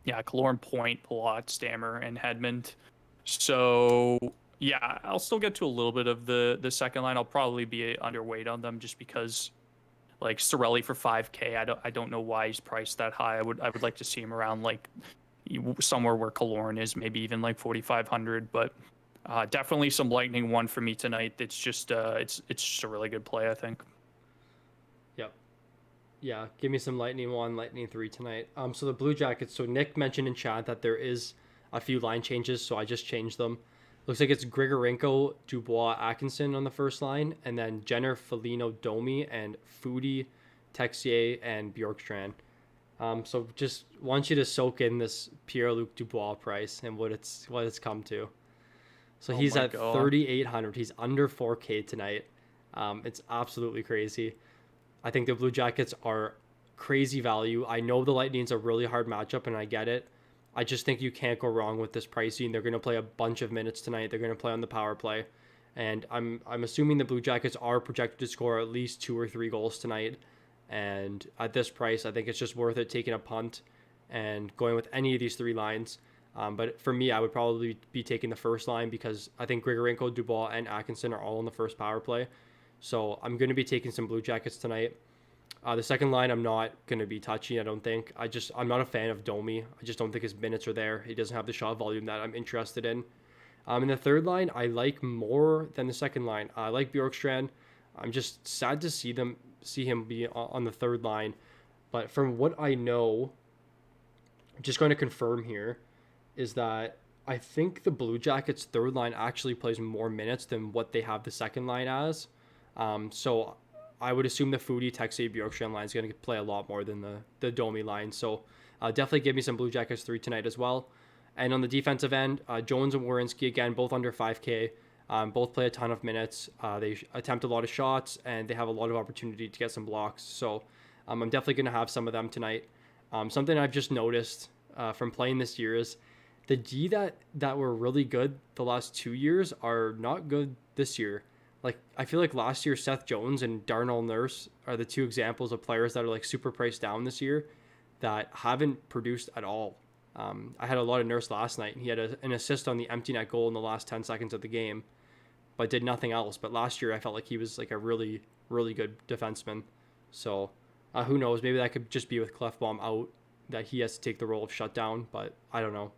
Yeah, Killorn, Point, Palat, Stammer, and Hedman. So yeah, I'll still get to a little bit of the second line. I'll probably be underweight on them just because like Cirelli for 5K. I don't know why he's priced that high. I would like to see him around like somewhere where Killorn is, maybe even like 4,500. But definitely some Lightning 1 for me tonight. It's just a really good play, I think. Yep. Yeah, give me some Lightning 1, Lightning 3 tonight. So the Blue Jackets. So Nick mentioned in chat that there is a few line changes, so I just changed them. Looks like it's Grigorenko, Dubois, Atkinson on the first line, and then Jenner, Foligno, Domi, and Foodie, Texier, and Bjorkstrand. So just want you to soak in this Pierre-Luc Dubois price and what it's come to. So he's at 3,800. He's under 4K tonight. It's absolutely crazy. I think the Blue Jackets are crazy value. I know the Lightning's a really hard matchup, and I get it. I just think you can't go wrong with this pricing. They're going to play a bunch of minutes tonight. They're going to play on the power play. And I'm assuming the Blue Jackets are projected to score at least 2 or 3 goals tonight. And at this price, I think it's just worth it taking a punt and going with any of these 3 lines. But for me, I would probably be taking the first line because I think Grigorenko, Dubois, and Atkinson are all in the first power play. So I'm going to be taking some Blue Jackets tonight. The second line, I'm not going to be touching, I don't think. I'm not a fan of Domi. I just don't think his minutes are there. He doesn't have the shot volume that I'm interested in. In the third line, I like more than the second line. I like Bjorkstrand. I'm just sad to see him be on the third line. But from what I know, I'm just going to confirm here, is that I think the Blue Jackets' third line actually plays more minutes than what they have the second line as. So I would assume the Foodie, Texas, Bjorkstrand line is going to play a lot more than the Domi line. So definitely give me some Blue Jackets 3 tonight as well. And on the defensive end, Jones and Werenski, again, both under 5K. Both play a ton of minutes. They attempt a lot of shots, and they have a lot of opportunity to get some blocks. So I'm definitely going to have some of them tonight. Something I've just noticed from playing this year is the D that were really good the last 2 years are not good this year. Like, I feel like last year Seth Jones and Darnell Nurse are the two examples of players that are like super priced down this year that haven't produced at all. I had a lot of Nurse last night. He had an assist on the empty net goal in the last 10 seconds of the game, but did nothing else. But last year I felt like he was like a really, really good defenseman. So who knows? Maybe that could just be with Clefbaum out, that he has to take the role of shutdown, but I don't know.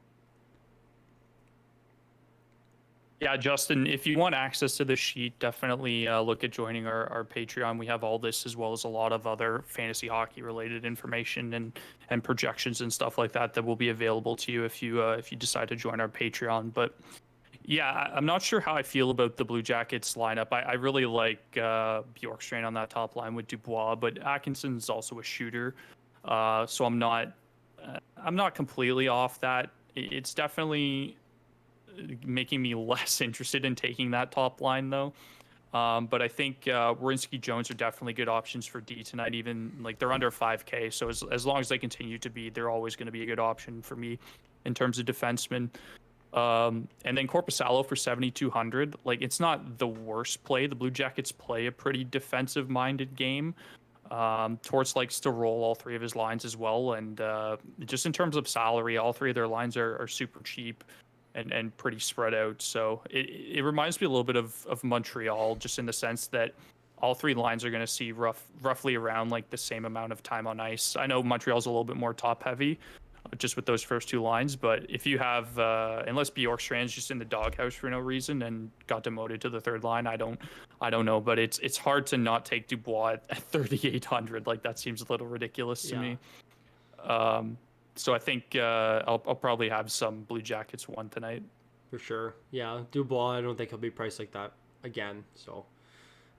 Yeah, Justin, if you want access to the sheet, definitely look at joining our Patreon. We have all this as well as a lot of other fantasy hockey related information and projections and stuff like that that will be available to you if you decide to join our Patreon. But yeah, I'm not sure how I feel about the Blue Jackets lineup. I really like Bjorkstrand on that top line with Dubois, but Atkinson's also a shooter, so I'm not completely off that. It's definitely making me less interested in taking that top line though. But I think Werenski, Jones are definitely good options for D tonight. Even like they're under 5K, so as long as they continue to be, they're always going to be a good option for me in terms of defensemen. And then Korpisalo for 7,200. Like, it's not the worst play. The Blue Jackets play a pretty defensive-minded game. Torts likes to roll all three of his lines as well, and just in terms of salary, all three of their lines are super cheap and pretty spread out. So it reminds me a little bit of Montreal, just in the sense that all three lines are going to see roughly around like the same amount of time on ice. I know Montreal's a little bit more top heavy, just with those first two lines. But if you have, unless Bjorkstrand's just in the doghouse for no reason and got demoted to the third line, I don't know. But it's hard to not take Dubois at 3,800. Like, that seems a little ridiculous to me. So I think I'll probably have some Blue Jackets one tonight. For sure. Yeah, Dubois, I don't think he'll be priced like that again. So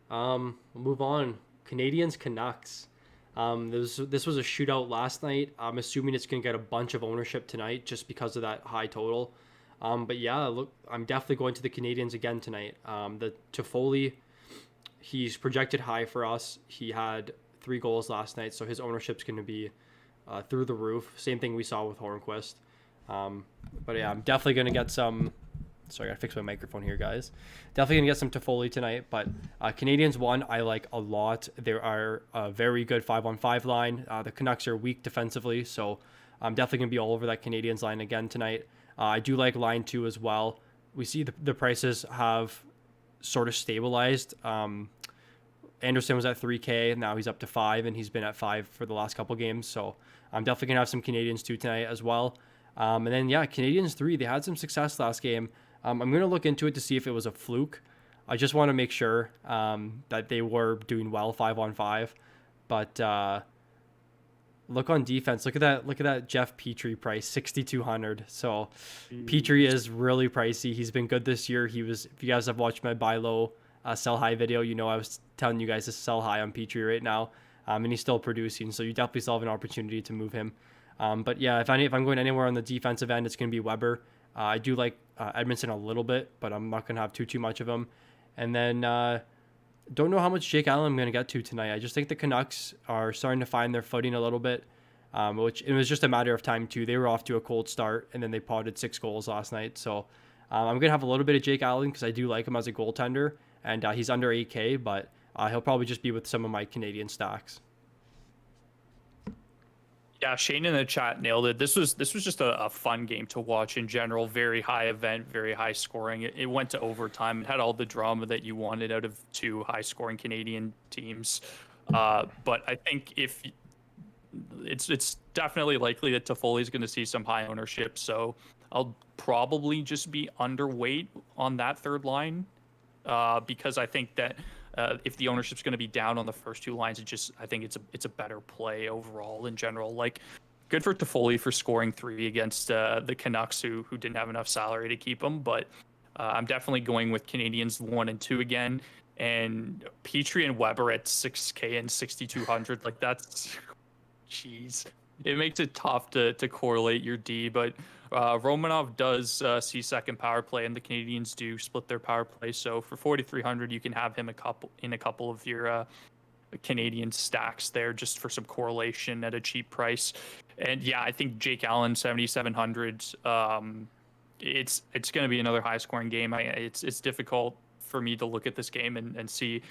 we'll move on. Canadiens, Canucks. This was a shootout last night. I'm assuming it's going to get a bunch of ownership tonight just because of that high total. But yeah, look, I'm definitely going to the Canadiens again tonight. The Toffoli, he's projected high for us. He had 3 goals last night, so his ownership's going to be through the roof. Same thing we saw with Hornquist. But yeah, I'm definitely going to get some... Sorry, I gotta fix my microphone here, guys. Definitely gonna get some Toffoli tonight, but Canadiens one I like a lot. They are a very good 5-on-5 line. The Canucks are weak defensively, so I'm definitely gonna be all over that Canadiens line again tonight. I do like line 2 as well. We see the prices have sort of stabilized. Anderson was at 3K, and now he's up to 5, and he's been at 5 for the last couple games. So I'm definitely gonna have some Canadiens 2 tonight as well. And then yeah, Canadiens 3. They had some success last game. I'm going to look into it to see if it was a fluke. I just want to make sure that they were doing well 5-on-5. But look on defense. Look at that Jeff Petrie price, 6,200. So Petrie is really pricey. He's been good this year. He was. If you guys have watched my buy low, sell high video, you know I was telling you guys to sell high on Petrie right now, and he's still producing. So you definitely still have an opportunity to move him. But yeah, if I'm going anywhere on the defensive end, it's going to be Weber. I do like Edmondson a little bit, but I'm not going to have too much of him. And then don't know how much Jake Allen I'm going to get to tonight. I just think the Canucks are starting to find their footing a little bit, which it was just a matter of time too. They were off to a cold start, and then they potted 6 goals last night. So I'm going to have a little bit of Jake Allen because I do like him as a goaltender, and he's under 8K, but he'll probably just be with some of my Canadian stacks. Yeah, Shane in the chat nailed it. This was just a fun game to watch in general. Very high event, very high scoring. It went to overtime. It had all the drama that you wanted out of 2 high scoring Canadian teams. But I think if it's definitely likely that Toffoli is going to see some high ownership. So I'll probably just be underweight on that third line because I think that. If the ownership's going to be down on the first 2 lines, I think it's a better play overall in general. Like, good for Toffoli for scoring 3 against the Canucks, who didn't have enough salary to keep him. But I'm definitely going with Canadiens 1 and 2 again. And Petrie and Weber at 6K and 6,200. Like, that's, jeez. It makes it tough to correlate your D. But Romanov does see second power play, and the Canadiens do split their power play. So for 4,300, you can have him in a couple of your Canadian stacks there, just for some correlation at a cheap price. And yeah, I think Jake Allen 7,700. It's going to be another high scoring game. It's difficult for me to look at this game and see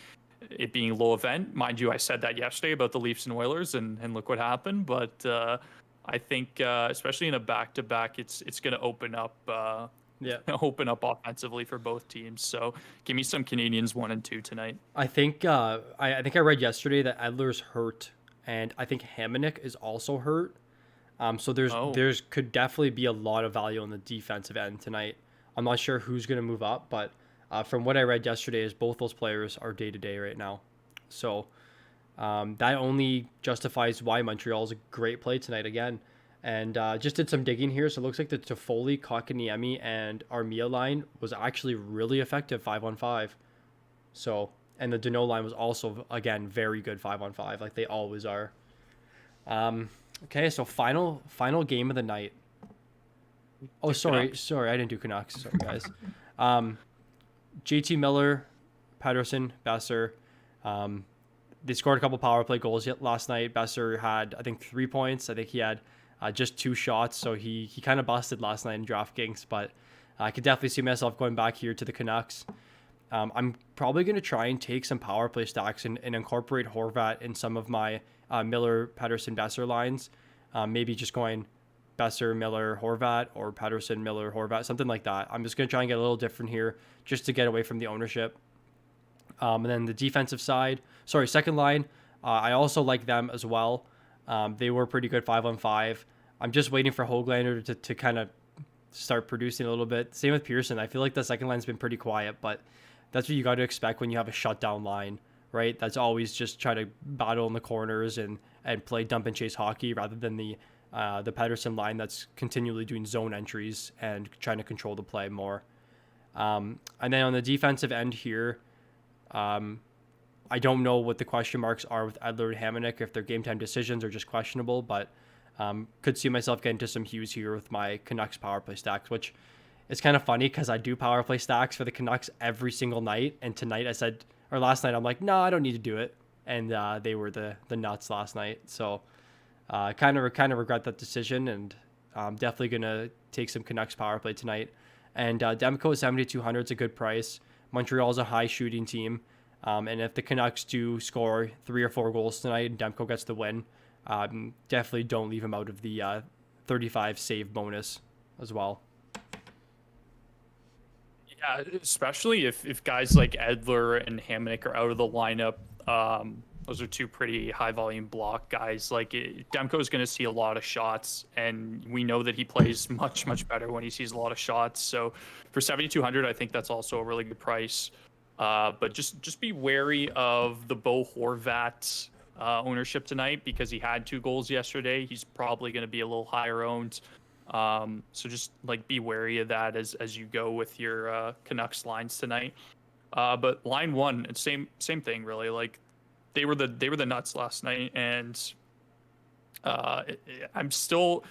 it being low event. Mind you, I said that yesterday about the Leafs and Oilers, and look what happened. But I think especially in a back-to-back, it's going to open up. Open up offensively for both teams. So give me some Canadiens 1 and 2 tonight. I think I think I read yesterday that Edler's hurt, and I think Hamonic is also hurt. So there's could definitely be a lot of value on the defensive end tonight. I'm not sure who's going to move up, but from what I read yesterday, is both those players are day to day right now. So that only justifies why Montreal is a great play tonight again. And just did some digging here. So it looks like the Toffoli, Kotkaniemi, and Armia line was actually really effective 5-on-5. So, and the Deneau line was also, again, very good 5-on-5, like they always are. Okay, so final game of the night. Oh, sorry, I didn't do Canucks. Sorry, guys. JT Miller, Patterson, Besser. They scored a couple power play goals last night. Besser had, I think, 3 points. I think he had just 2 shots, so he kind of busted last night in Draftkings, but I could definitely see myself going back here to the Canucks. I'm probably going to try and take some power play stacks and incorporate Horvat in some of my Miller, Patterson, Besser lines. Maybe just going Besser, Miller, Horvat, or Patterson, Miller, Horvat, something like that. I'm just going to try and get a little different here just to get away from the ownership. And then the defensive side, second line, I also like them as well. They were pretty good 5-on-5. I'm just waiting for Höglander to kind of start producing a little bit. Same with Pearson. I feel like the second line's been pretty quiet, but that's what you got to expect when you have a shutdown line, right? That's always just try to battle in the corners and play dump and chase hockey rather than the Patterson line that's continually doing zone entries and trying to control the play more. And then on the defensive end here, I don't know what the question marks are with Edler and Hamonic, if their game time decisions are just questionable, but could see myself getting to some Hughes here with my Canucks power play stacks, which is kind of funny because I do power play stacks for the Canucks every single night. And tonight last night, I'm like, no, I don't need to do it. And they were the nuts last night. So kind of regret that decision, and I'm definitely going to take some Canucks power play tonight. And Demko at 7,200 is a good price. Montreal is a high shooting team. And if the Canucks do score 3 or 4 goals tonight and Demko gets the win, definitely don't leave him out of the 35 save bonus as well. Yeah, especially if guys like Edler and Hamonic are out of the lineup. Those are 2 pretty high volume block guys. Like, Demko is going to see a lot of shots, and we know that he plays much, much better when he sees a lot of shots. So for 7,200, I think that's also a really good price. But just be wary of the Bo Horvat ownership tonight, because he had 2 goals yesterday. He's probably going to be a little higher owned. So just like be wary of that as you go with your Canucks lines tonight. But line 1, same thing really. Like they were the nuts last night, and I'm still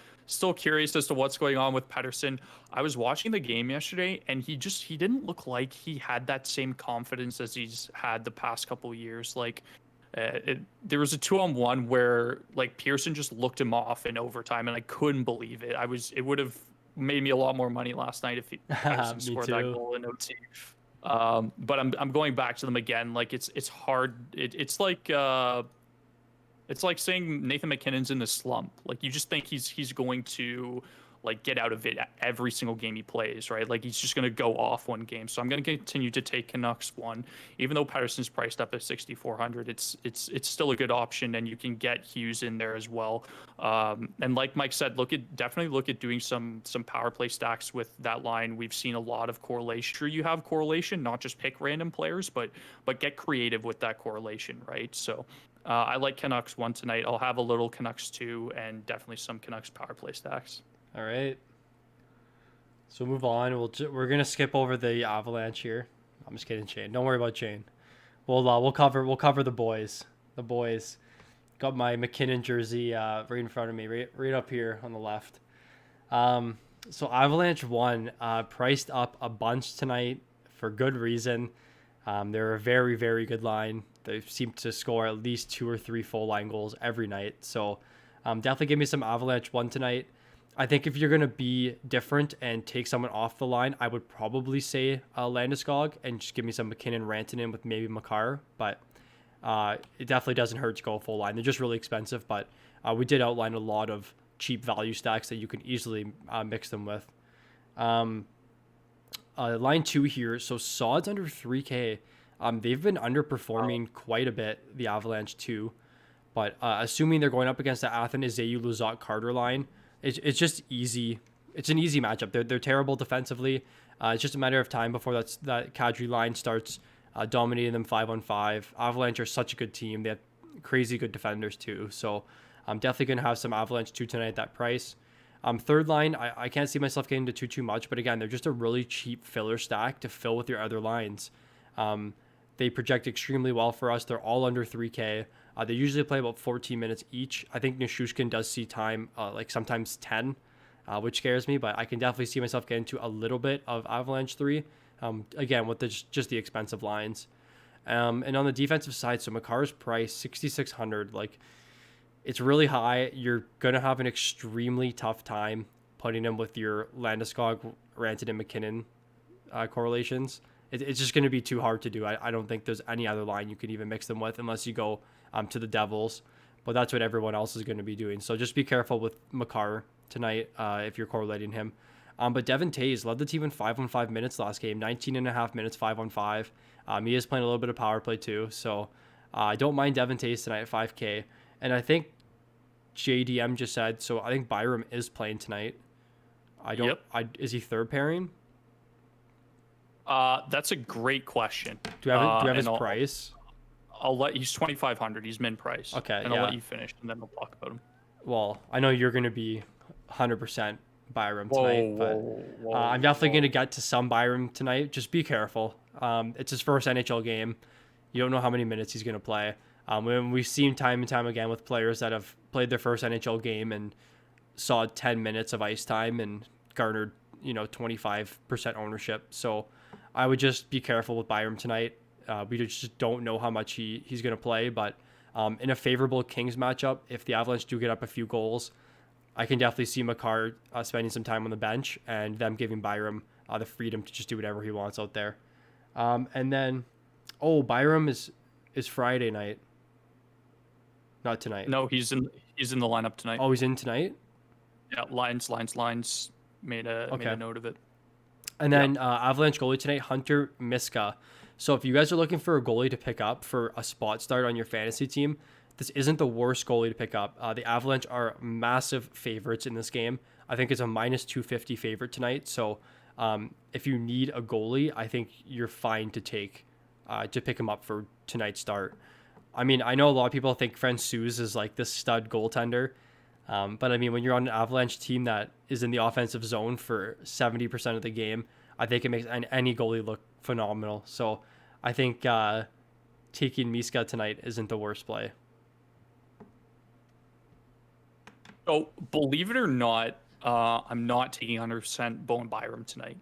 curious as to what's going on with Pettersson. I was watching the game yesterday, and he didn't look like he had that same confidence as he's had the past couple of years. Like there was a 2-on-1 where like Pearson just looked him off in overtime, and I couldn't believe it. It would have made me a lot more money last night if Pettersson scored that goal in OT. But I'm going back to them again. Like it's hard. It's like saying Nathan McKinnon's in the slump. Like you just think he's going to like get out of it every single game he plays, right? Like he's just going to go off one game. So I'm going to continue to take Canucks one, even though Pettersson's priced up at 6,400. It's still a good option, and you can get Hughes in there as well. And like Mike said, definitely look at doing some power play stacks with that line. We've seen a lot of correlation. Sure, you have correlation, not just pick random players, but get creative with that correlation, right? So I like Canucks one tonight. I'll have a little Canucks two, and definitely some Canucks power play stacks. All right. So move on. We're gonna skip over the Avalanche here. I'm just kidding, Shane. Don't worry about Shane. We'll cover the boys. The boys. Got my McKinnon jersey right in front of me, right up here on the left. So Avalanche won, priced up a bunch tonight for good reason. They're a very, very good line. They seem to score at least 2 or 3 full line goals every night. So definitely give me some Avalanche one tonight. I think if you're going to be different and take someone off the line, I would probably say Landeskog and just give me some McKinnon Rantanen with maybe Makar. But it definitely doesn't hurt to go full line. They're just really expensive, but we did outline a lot of cheap value stacks that you can easily mix them with. Line 2 here, so Sod's under 3K. They've been underperforming quite a bit, the Avalanche too. But assuming they're going up against the Athanaziou, Lizotte, Carter line, it's just easy. It's an easy matchup. They're terrible defensively. It's just a matter of time before that Kadri line starts dominating them 5-on-5. Avalanche are such a good team. They have crazy good defenders too. So I'm definitely going to have some Avalanche 2 tonight at that price. Third line, I can't see myself getting to too much, but again, they're just a really cheap filler stack to fill with your other lines. They project extremely well for us. They're all under 3K. They usually play about 14 minutes each. I think Nichushkin does see time, like sometimes 10, which scares me, but I can definitely see myself getting to a little bit of Avalanche 3, again, with just the expensive lines. And on the defensive side, so Makar's price, 6,600, like, it's really high. You're going to have an extremely tough time putting him with your Landeskog, Rantanen, McKinnon correlations. It's just going to be too hard to do. I don't think there's any other line you can even mix them with unless you go to the Devils. But that's what everyone else is going to be doing. So just be careful with Makar tonight if you're correlating him. But Devon Toews led the team in 5-on-5 minutes last game, 19.5 minutes, 5-on-5. He is playing a little bit of power play too. So I don't mind Devon Toews tonight at 5K. And I think JDM just said, so I think Byram is playing tonight. Is he third pairing? That's a great question. Do you have his price? He's 2,500. He's min price. Okay, and I'll let you finish, and then we'll talk about him. Well, I know you're going to be 100% Byram tonight, but I'm definitely going to get to some Byram tonight. Just be careful. It's his first NHL game. You don't know how many minutes he's going to play. When we've seen time and time again with players that have played their first NHL game and saw 10 minutes of ice time and garnered, 25% ownership. So I would just be careful with Byram tonight. We just don't know how much he's going to play, but in a favorable Kings matchup, if the Avalanche do get up a few goals, I can definitely see Makar spending some time on the bench and them giving Byram the freedom to just do whatever he wants out there. And then, Byram is Friday night. Not tonight. No, he's in the lineup tonight. Oh, he's in tonight? Yeah, lines made a note of it. And then Avalanche goalie tonight, Hunter Miska. So if you guys are looking for a goalie to pick up for a spot start on your fantasy team, this isn't the worst goalie to pick up. The Avalanche are massive favorites in this game. I think it's a minus 250 favorite tonight. So if you need a goalie, I think you're fine to pick him up for tonight's start. I mean, I know a lot of people think Francouz is like this stud goaltender. But I mean, when you're on an Avalanche team that is in the offensive zone for 70% of the game, I think it makes any goalie look phenomenal. So I think taking Miska tonight isn't the worst play. Oh, believe it or not, I'm not taking 100% Bowen Byram tonight.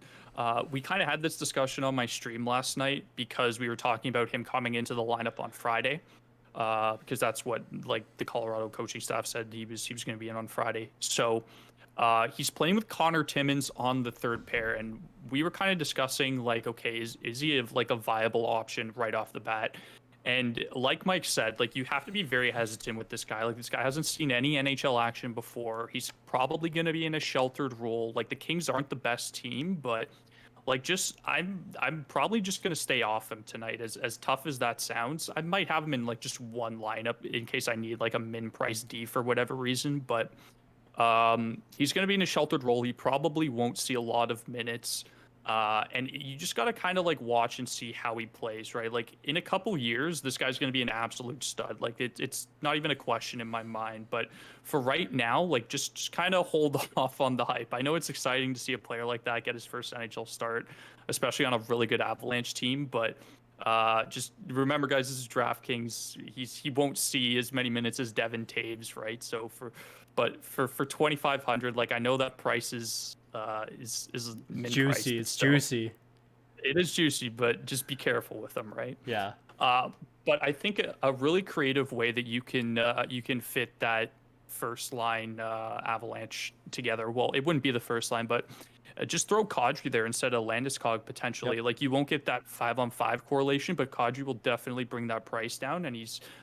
We kind of had this discussion on my stream last night because we were talking about him coming into the lineup on Friday. Because that's what the Colorado coaching staff said he was going to be in on Friday. So he's playing with Connor Timmins on the third pair, and we were kind of discussing okay, is he a viable option right off the bat? And like Mike said, like you have to be very hesitant with this guy. Like this guy hasn't seen any NHL action before. He's probably going to be in a sheltered role. Like the Kings aren't the best team, but like just I'm probably just going to stay off him tonight. As tough as that sounds, I might have him in like just one lineup in case I need like a min price D for whatever reason, but he's going to be in a sheltered role. He probably won't see a lot of minutes. And you just got to kind of like watch and see how he plays, right? Like in a couple years, this guy's going to be an absolute stud. Like it's not even a question in my mind. But for right now, like just kind of hold off on the hype. I know it's exciting to see a player like that get his first NHL start, especially on a really good Avalanche team. But just remember, guys, this is DraftKings. He won't see as many minutes as Devin Taves, right? So for 2,500, like I know that price is juicy. It's juicy. It is juicy, but just be careful with them, right? Yeah. But I think a really creative way that you can fit that first line Avalanche together. Well, it wouldn't be the first line, but just throw Kadri there instead of Landeskog potentially. Yep. Like you won't get that 5-on-5 correlation, but Kadri will definitely bring that price down. And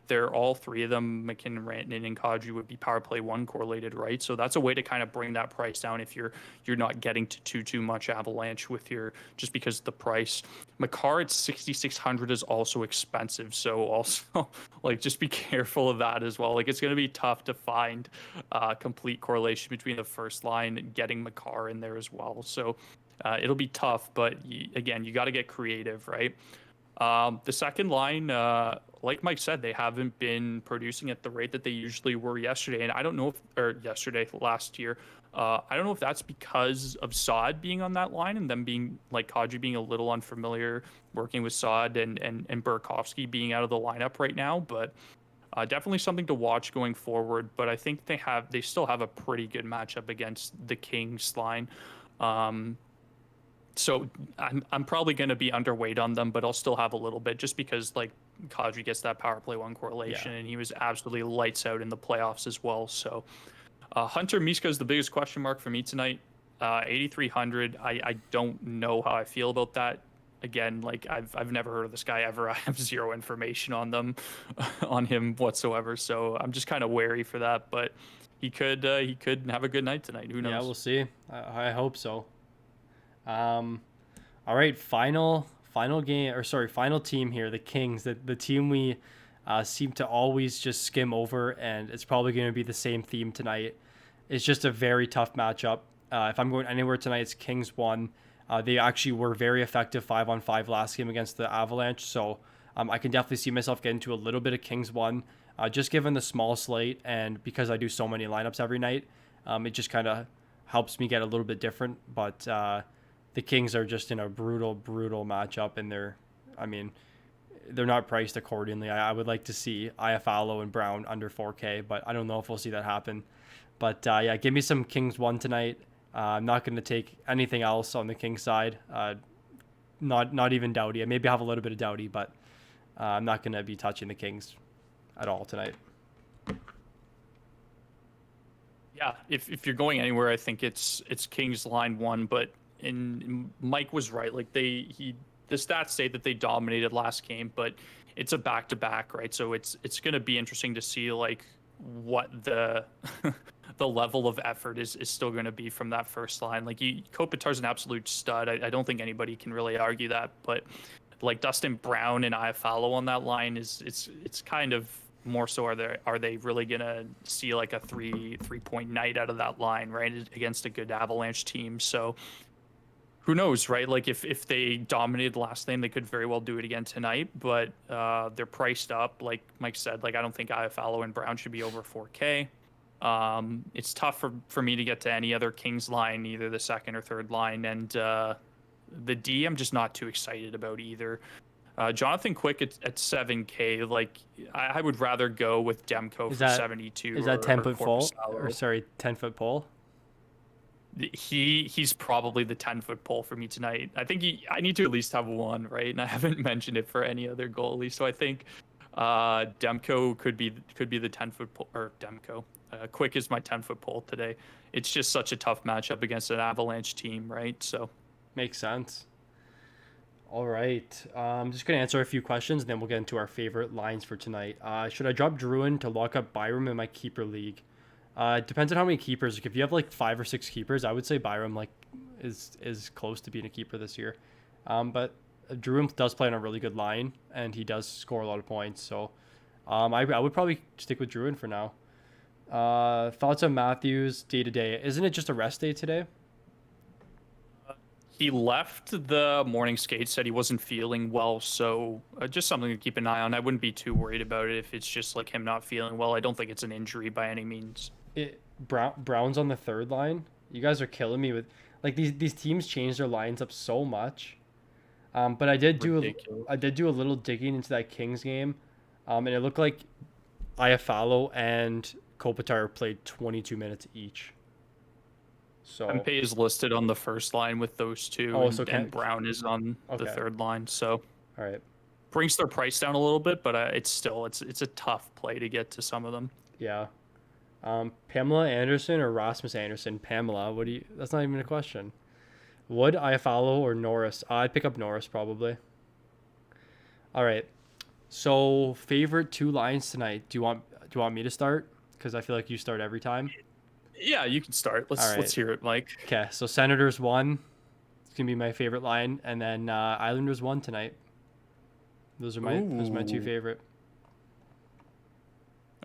they're all three of them, McKinnon, Rantanen, and Kadri would be power play 1 correlated, right? So that's a way to kind of bring that price down if you're not getting to too much Avalanche with just because of the price. Makar at 6,600 is also expensive, so also like just be careful of that as well. Like it's going to be tough to find complete correlation between the first line and getting Makar in there as well. So it'll be tough, but again, you got to get creative, right? The second line, like Mike said, they haven't been producing at the rate that they usually were yesterday. And I don't know last year, I don't know if that's because of Saad being on that line and them being like Kadri being a little unfamiliar working with Saad and Burakovsky being out of the lineup right now, but definitely something to watch going forward. But I think they still have a pretty good matchup against the Kings line. So I'm probably going to be underweight on them, but I'll still have a little bit just because like Kadri gets that power play 1 correlation, and he was absolutely lights out in the playoffs as well. So Hunter Miska is the biggest question mark for me tonight. 8,300. I don't know how I feel about that. Again, like I've never heard of this guy ever. I have zero information on him whatsoever. So I'm just kind of wary for that, but he could have a good night tonight. Who knows? Yeah, we'll see. I hope so. All right, final team here, the Kings, the team we seem to always just skim over, and it's probably going to be the same theme tonight. It's just a very tough matchup. If I'm going anywhere tonight, it's Kings 1. They actually were very effective 5-on-5 last game against the Avalanche, so I can definitely see myself getting to a little bit of Kings 1. Just given the small slate and because I do so many lineups every night, it just kind of helps me get a little bit different. But the Kings are just in a brutal matchup, and they're not priced accordingly. I would like to see Iafallo and Brown under 4K, but I don't know if we'll see that happen. But yeah, give me some Kings 1 tonight. I'm not going to take anything else on the Kings side. Not even Doughty. I maybe have a little bit of Doughty, but I'm not going to be touching the Kings at all tonight. Yeah, if you're going anywhere, I think it's Kings line 1, but Mike was right. Like the stats say that they dominated last game, but it's a back-to-back, right? So it's going to be interesting to see like what the the level of effort is still going to be from that first line. Like Kopitar's an absolute stud. I don't think anybody can really argue that, but like Dustin Brown and Iafallo on that line it's kind of more so are they really gonna see like a 3-point night out of that line, right, against a good Avalanche team? So who knows, right? Like if they dominated last game, they could very well do it again tonight, but they're priced up. Like Mike said, like I don't think Iafallo and Brown should be over 4K. It's tough for me to get to any other Kings line, either the second or third line, and the D I'm just not too excited about either. Jonathan Quick at 7K, like I would rather go with Demko for 72. Is that 10-foot pole? Or sorry, 10-foot pole? He's probably the 10-foot pole for me tonight. I think I need to at least have one, right? And I haven't mentioned it for any other goalie, so I think Demko could be the 10-foot pole, or Demko. Quick is my 10-foot pole today. It's just such a tough matchup against an Avalanche team, right? So makes sense. All right. I'm just gonna answer a few questions, and then we'll get into our favorite lines for tonight. Should I drop Druin to lock up Byram in my keeper league? It depends on how many keepers. Like, if you have like 5 or 6 keepers, I would say Byram like is close to being a keeper this year. But Druin does play on a really good line, and he does score a lot of points. So, I would probably stick with Druin for now. Thoughts on Matthews day to day? Isn't it just a rest day today? He left the morning skate, said he wasn't feeling well, so just something to keep an eye on. I wouldn't be too worried about it if it's just like him not feeling well. I don't think it's an injury by any means. Brown's on the third line. You guys are killing me with like these teams change their lines up so much. But Ridiculous. I did do a little digging into that Kings game, and it looked like Iafallo and Kopitar played 22 minutes each. So Mbappé is listed on the first line with those two, Oh, and, so and Brown is on the Okay. third line. So all right, brings their price down a little bit, but it's still it's a tough play to get to some of them. yeah. Pamela Anderson or Rasmus Anderson? Pamela. What do you? That's not even a question. Wood, Iafallo, or Norris? I'd pick up Norris probably. All right. So favorite two lines tonight. Do you want me to start? Because I feel like you start every time. Yeah, you can start. All right. Let's hear it, Mike. Okay. So Senators won. It's gonna be my favorite line, and then Islanders won tonight. Those are my two Ooh. favorite.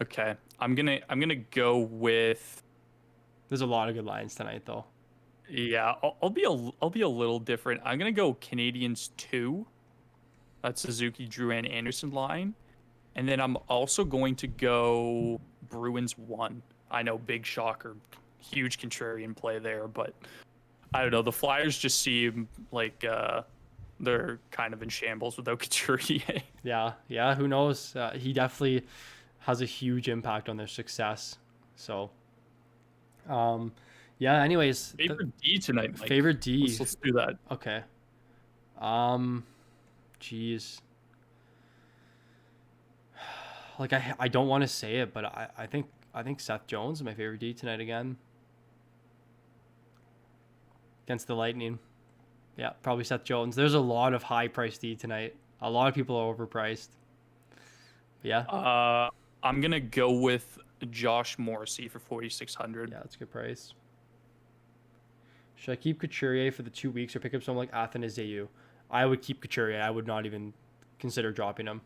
Okay, I'm gonna go with There's a lot of good lines tonight, though. yeah. I'll be a little different. I'm gonna go Canadiens 2. That's Suzuki, Drew, and Anderson line, and then I'm also going to go Bruins 1. I know, big shocker, huge contrarian play there, but I don't know. The Flyers just seem like they're kind of in shambles without Couturier. Yeah. Who knows? He definitely has a huge impact on their success. So, yeah. Anyways, Favorite D tonight, Mike. favorite D. Let's do that. Okay. Jeez. Like I don't want to say it, but I think Seth Jones is my favorite D tonight again against the Lightning. Yeah, probably Seth Jones. There's a lot of high priced D tonight. A lot of people are overpriced. But yeah, I'm gonna go with Josh Morrissey for 4,600. yeah, that's a good price. Should I keep Couturier for the 2 weeks or pick up someone like Athanasiou? I would keep Couturier. I would not even consider dropping him.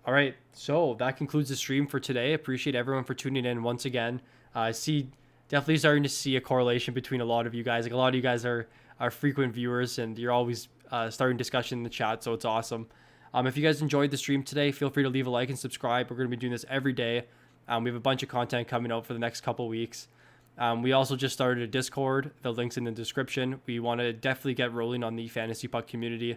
All right, so that concludes the stream for today. Appreciate everyone for tuning in once again. I see definitely starting to see a correlation between a lot of you guys. Like, a lot of you guys are frequent viewers, and you're always starting discussion in the chat, so it's awesome. If you guys enjoyed the stream today, feel free to leave a like and subscribe. We're going to be doing this every day. We have a bunch of content coming out for the next couple weeks. We also just started a Discord. The link's in the description. We want to definitely get rolling on the Fantasy Puck community.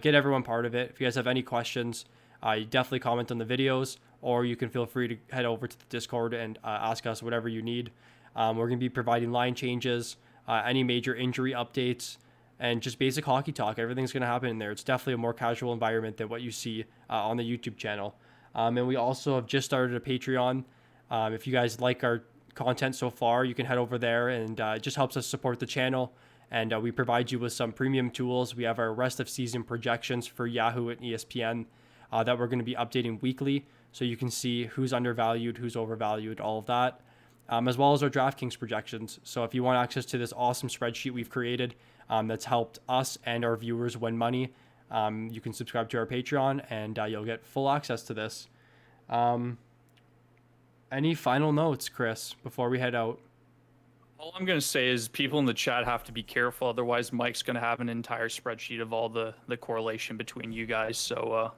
Get everyone part of it. If you guys have any questions, you definitely comment on the videos, or you can feel free to head over to the Discord and ask us whatever you need. We're going to be providing line changes, any major injury updates, and just basic hockey talk. Everything's going to happen in there. It's definitely a more casual environment than what you see on the YouTube channel. And we also have just started a Patreon. If you guys like our content so far, you can head over there, and it just helps us support the channel. And we provide you with some premium tools. We have our rest of season projections for Yahoo and ESPN that we're going to be updating weekly, so you can see who's undervalued, who's overvalued, all of that, as well as our Draftkings projections. So if you want access to this awesome spreadsheet we've created that's helped us and our viewers win money, you can subscribe to our Patreon, and you'll get full access to this. Any final notes, Chris, before we head out? All I'm gonna say is people in the chat have to be careful, otherwise Mike's gonna have an entire spreadsheet of all the correlation between you guys. So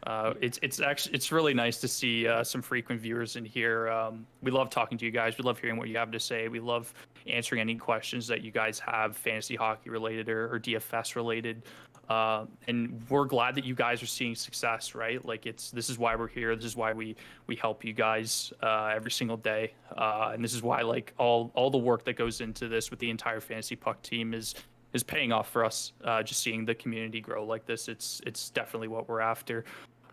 it's really nice to see some frequent viewers in here. We love talking to you guys. We love hearing what you have to say. We love answering any questions that you guys have, fantasy hockey related or DFS related. And we're glad that you guys are seeing success, right? Like, this is why we're here. This is why we help you guys every single day. And this is why, like, all the work that goes into this with the entire Fantasy Puck team is paying off for us. Just seeing the community grow like this, it's definitely what we're after.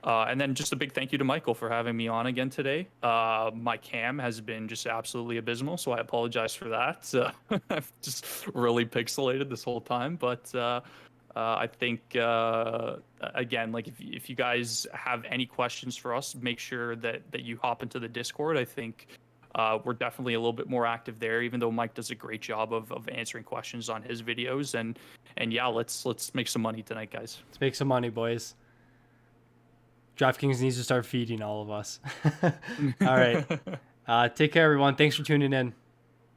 And then just a big thank you to Michael for having me on again today. My cam has been just absolutely abysmal, so I apologize for that. I've just really pixelated this whole time, but I think again, like if you guys have any questions for us, make sure that you hop into the Discord. I think we're definitely a little bit more active there, even though Mike does a great job of answering questions on his videos. And yeah, let's make some money tonight, guys. Let's make some money, boys. DraftKings needs to start feeding all of us. All right. Take care, everyone. Thanks for tuning in.